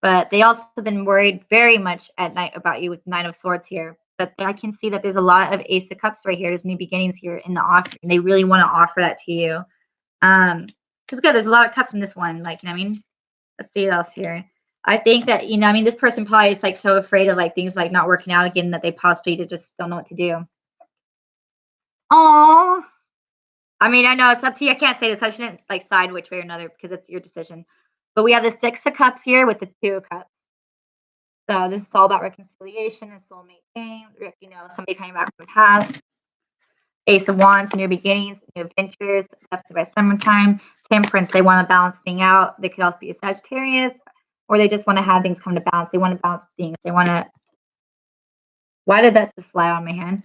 But they also have been worried very much at night about you with Nine of Swords here. But I can see that there's a lot of Ace of Cups right here. There's new beginnings here in the offering. They really want to offer that to you. Because good, there's a lot of cups in this one. Like, you know what I mean? Let's see what else here. I think that, you know, I mean, this person probably is like so afraid of like things like not working out again that they possibly just don't know what to do. Oh, I mean, I know it's up to you. I can't say this. I shouldn't like side which way or another because it's your decision. But we have the Six of Cups here with the Two of Cups. So this is all about reconciliation and soulmate thing. You know, somebody coming back from the past. Ace of Wands, new beginnings, new adventures, after by summertime. Temperance, they want to balance things out. They could also be a Sagittarius, or they just want to have things come to balance. They want to balance things. They want to. Why did that just fly on my hand?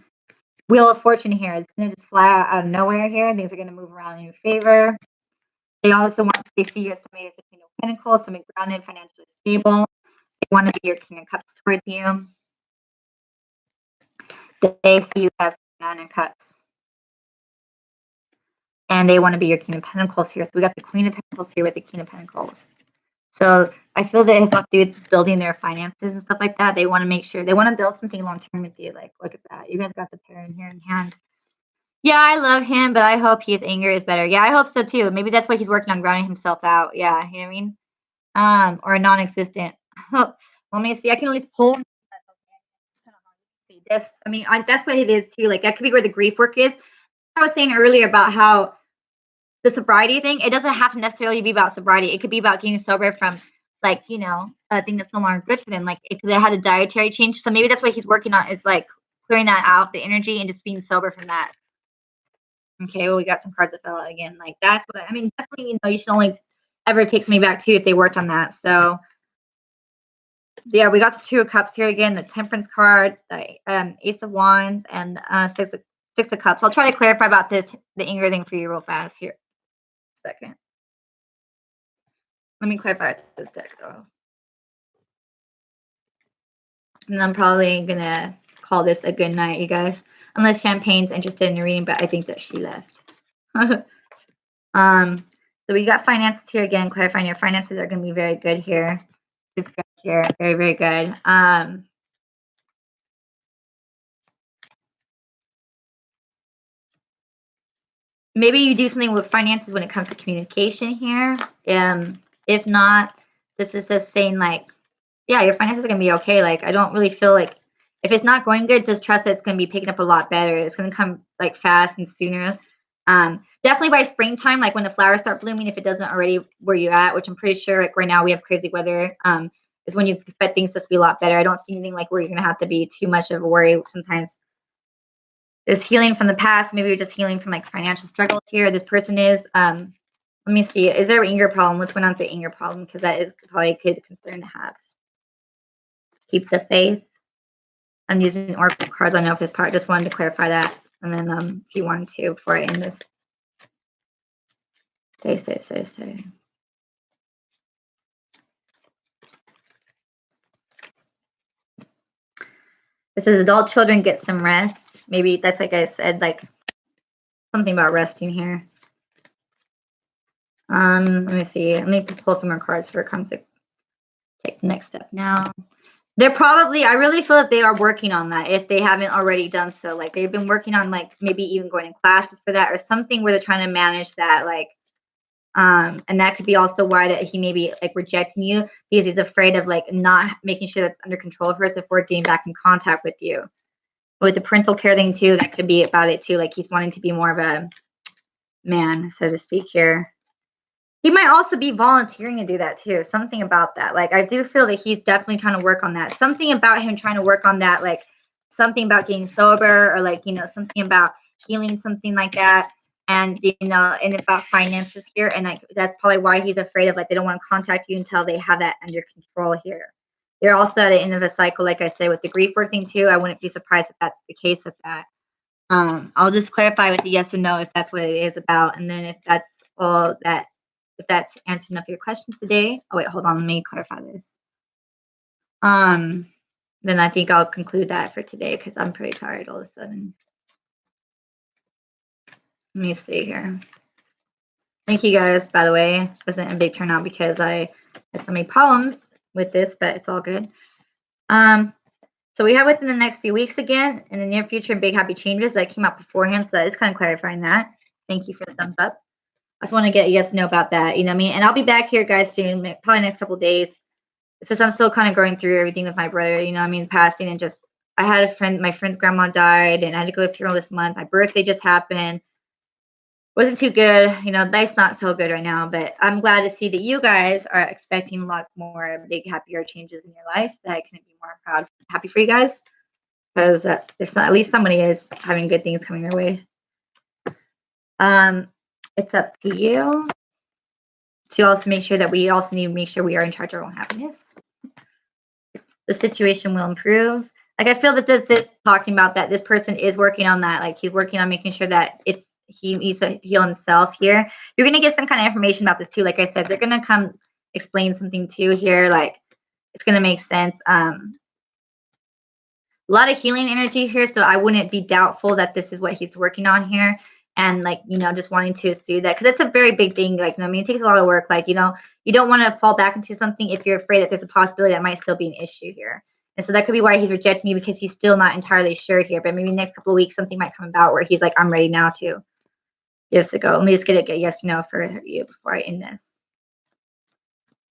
Wheel of Fortune here. It's going to just fly out of nowhere here. Things are going to move around in your favor. They also want to see you as somebody that's a King of Pentacles, somebody grounded, financially stable. They want to be your King of Cups towards you. They see you as Nine of Cups. And they want to be your King of Pentacles here. So we got the Queen of Pentacles here with the King of Pentacles. So I feel that it has a lot to do with building their finances and stuff like that. They want to make sure they want to build something long term with you. Like, look at that. You guys got the pair in here in hand. Yeah, I love him, but I hope his anger is better. Yeah, I hope so too. Maybe that's why he's working on grounding himself out. Yeah, you know what I mean? Or a non-existent. Let me see. I can at least pull. This, I mean, that's what it is too. Like that could be where the grief work is. I was saying earlier about how the sobriety thing, it doesn't have to necessarily be about sobriety. It could be about getting sober from, like, you know, a thing that's no longer good for them. Like, because it had a dietary change. So maybe that's what he's working on is like clearing that out, the energy, and just being sober from that. Okay, well, we got some cards that fell out again. Like, that's what I mean. Definitely, you know, you should only ever take me back to if they worked on that. So, yeah, we got the Two of Cups here again, the Temperance card, the Ace of Wands, and Six of Cups. I'll try to clarify about this, the anger thing for you real fast here. Second. Let me clarify this deck though. And I'm probably gonna call this a good night, you guys. Unless Champagne's interested in reading, but I think that she left. So we got finances here again, clarifying your finances are gonna be very good here. Just good here, very, very good. Maybe you do something with finances when it comes to communication here. If not, this is just saying like, yeah, your finances are gonna be okay. Like, I don't really feel like if it's not going good, just trust that it's gonna be picking up a lot better. It's gonna come like fast and sooner. Definitely by springtime, like when the flowers start blooming, if it doesn't already where you're at, which I'm pretty sure like right now we have crazy weather, is when you expect things to be a lot better. I don't see anything like where you're gonna have to be too much of a worry. Sometimes there's healing from the past. Maybe you're just healing from like financial struggles here. This person is, let me see, is there an anger problem? What's going on with the anger problem? Because that is probably a good concern to have. Keep the faith. I'm using oracle cards. I know for this part. Just wanted to clarify that. And then if you wanted to, before I end this. Stay. It says adult children get some rest. Maybe that's like I said, like something about resting here. Let me see. Let me pull some more cards for concept. Take the next step now. They're probably, I really feel that they are working on that if they haven't already done so. Like they've been working on like maybe even going to classes for that or something where they're trying to manage that. Like, and that could be also why that he may be like rejecting you because he's afraid of like not making sure that's under control first before getting back in contact with you. With the parental care thing too, that could be about it too. Like he's wanting to be more of a man, so to speak here. He might also be volunteering to do that too. Something about that. Like I do feel that he's definitely trying to work on that. Something about him trying to work on that, like something about getting sober or like, you know, something about healing, something like that. And, you know, and about finances here. And like that's probably why he's afraid of like they don't want to contact you until they have that under control here. They're also at the end of a cycle, like I said, with the grief work thing too. I wouldn't be surprised if that's the case with that. I'll just clarify with the yes or no if that's what it is about. And then if that's all that, if that's answering enough of your questions today. Oh wait, hold on, let me clarify this. Then I think I'll conclude that for today because I'm pretty tired all of a sudden. Let me see here. Thank you guys, by the way. It wasn't a big turnout because I had so many problems with this, but it's all good. So we have within the next few weeks again, in the near future, big happy changes that came out beforehand. So it's kind of clarifying that. Thank you for the thumbs up. I just want to get you guys to know about that. You know what I mean? And I'll be back here, guys, soon, probably next couple of days. Since I'm still kind of going through everything with my brother, you know what I mean, passing, and just, I had a friend, my friend's grandma died, and I had to go to a funeral this month. My birthday just happened. Wasn't too good. You know, life's not so good right now, but I'm glad to see that you guys are expecting lots more big, happier changes in your life that I can be more proud, happy for you guys, because it's not, at least somebody is having good things coming their way. It's up to you to also make sure that we also need to make sure we are in charge of our own happiness. The situation will improve. Like, I feel that this is talking about that this person is working on that. Like, he's working on making sure that he needs to heal himself here. You're going to get some kind of information about this too. Like I said, they're going to come explain something too here. Like, it's going to make sense. A lot of healing energy here. So I wouldn't be doubtful that this is what he's working on here. And, like, you know, just wanting to do that, because it's a very big thing. Like, you know, I mean, it takes a lot of work. Like, you know, you don't want to fall back into something if you're afraid that there's a possibility that might still be an issue here. And so that could be why he's rejecting you, because he's still not entirely sure here. But maybe next couple of weeks, something might come about where he's like, I'm ready now to give this a go. Let me just get a yes, no for you before I end this.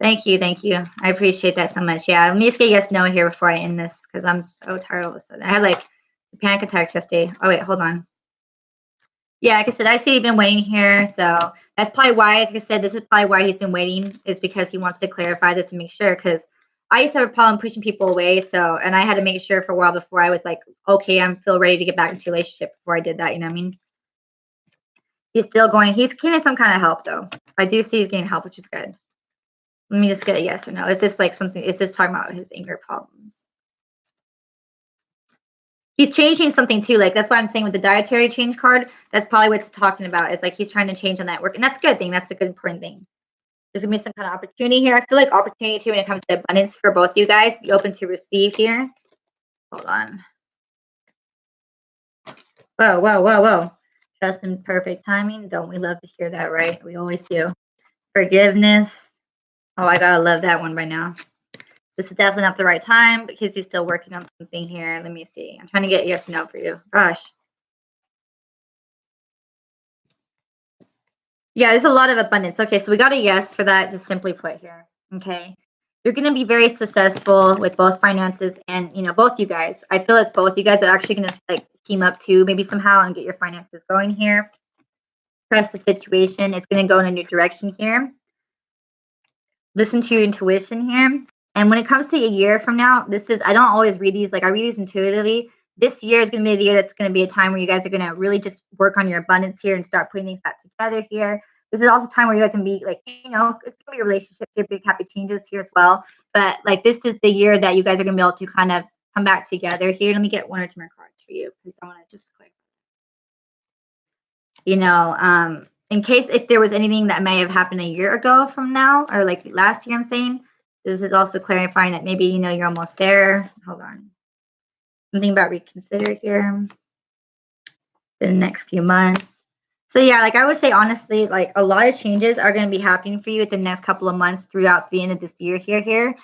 Thank you. Thank you. I appreciate that so much. Yeah, let me just get yes, no here before I end this, because I'm so tired all of a sudden. I had like panic attacks yesterday. Oh, wait, hold on. Yeah, like I said, I see he's been waiting here. So that's probably why, like I said, this is probably why he's been waiting, is because he wants to clarify this and make sure. Because I used to have a problem pushing people away. So, and I had to make sure for a while before I was like, okay, I'm feel ready to get back into a relationship before I did that. You know what I mean? He's still going. He's getting some kind of help, though. I do see he's getting help, which is good. Let me just get a yes or no. Is this like something? Is this talking about his anger problems? He's changing something too. Like, that's why I'm saying with the dietary change card, that's probably what it's talking about. Is like he's trying to change on that work. And that's a good thing. That's a good important thing. There's going to be some kind of opportunity here. I feel like opportunity too when it comes to abundance for both you guys. Be open to receive here. Hold on. Whoa, whoa, whoa, whoa. Trust in perfect timing. Don't we love to hear that, right? We always do. Forgiveness. Oh, I gotta love that one by now. This is definitely not the right time because he's still working on something here. Let me see. I'm trying to get yes and no for you. Gosh. Yeah, there's a lot of abundance. Okay, so we got a yes for that, just simply put here. Okay. You're going to be very successful with both finances and, you know, both you guys. I feel it's both you guys are actually going to like team up too, maybe somehow, and get your finances going here. Trust the situation. It's going to go in a new direction here. Listen to your intuition here. And when it comes to a year from now, I don't always read these. Like, I read these intuitively. This year is going to be the year that's going to be a time where you guys are going to really just work on your abundance here and start putting things back together here. This is also a time where you guys can be like, you know, it's going to be a relationship here, big happy changes here as well. But like, this is the year that you guys are going to be able to kind of come back together here. Let me get one or two more cards for you, because I want to just click. You know, in case if there was anything that may have happened a year ago from now, or like last year, I'm saying, this is also clarifying that maybe, you know, you're almost there. Hold on. Something about reconsider here in the next few months. So yeah, like I would say, honestly, like a lot of changes are going to be happening for you at the next couple of months throughout the end of this year here.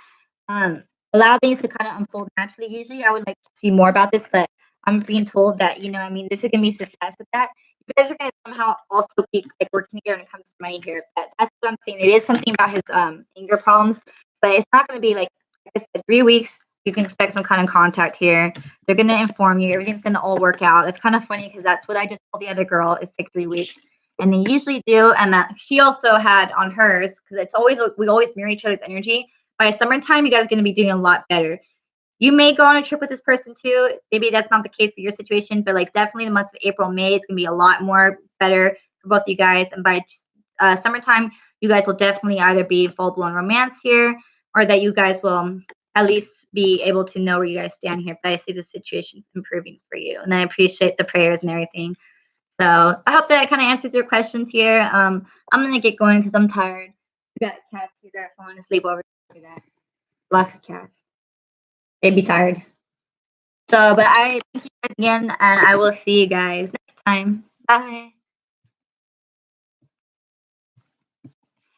Allow things to kind of unfold naturally. Usually I would like to see more about this, but I'm being told that, you know, I mean, this is going to be success with that. You guys are going to somehow also keep like working together when it comes to money here. But that's what I'm saying. It is something about his anger problems, but it's not going to be like I said, 3 weeks. You can expect some kind of contact here. They're going to inform you. Everything's going to all work out. It's kind of funny because that's what I just told the other girl. It's like 3 weeks. And they usually do. And that she also had on hers, because it's always, we always mirror each other's energy. By summertime, you guys are going to be doing a lot better. You may go on a trip with this person too. Maybe that's not the case for your situation, but like definitely the months of April, May, it's going to be a lot more better for both you guys. And by summertime, you guys will definitely either be full-blown romance here, or that you guys will at least be able to know where you guys stand here. But I see the situation's improving for you. And I appreciate the prayers and everything. So I hope that kind of answers your questions here. I'm going to get going because I'm tired. We got cats here that are falling asleep over that. Lots of cats. They'd be tired. So, but I thank you guys again, and I will see you guys next time. Bye.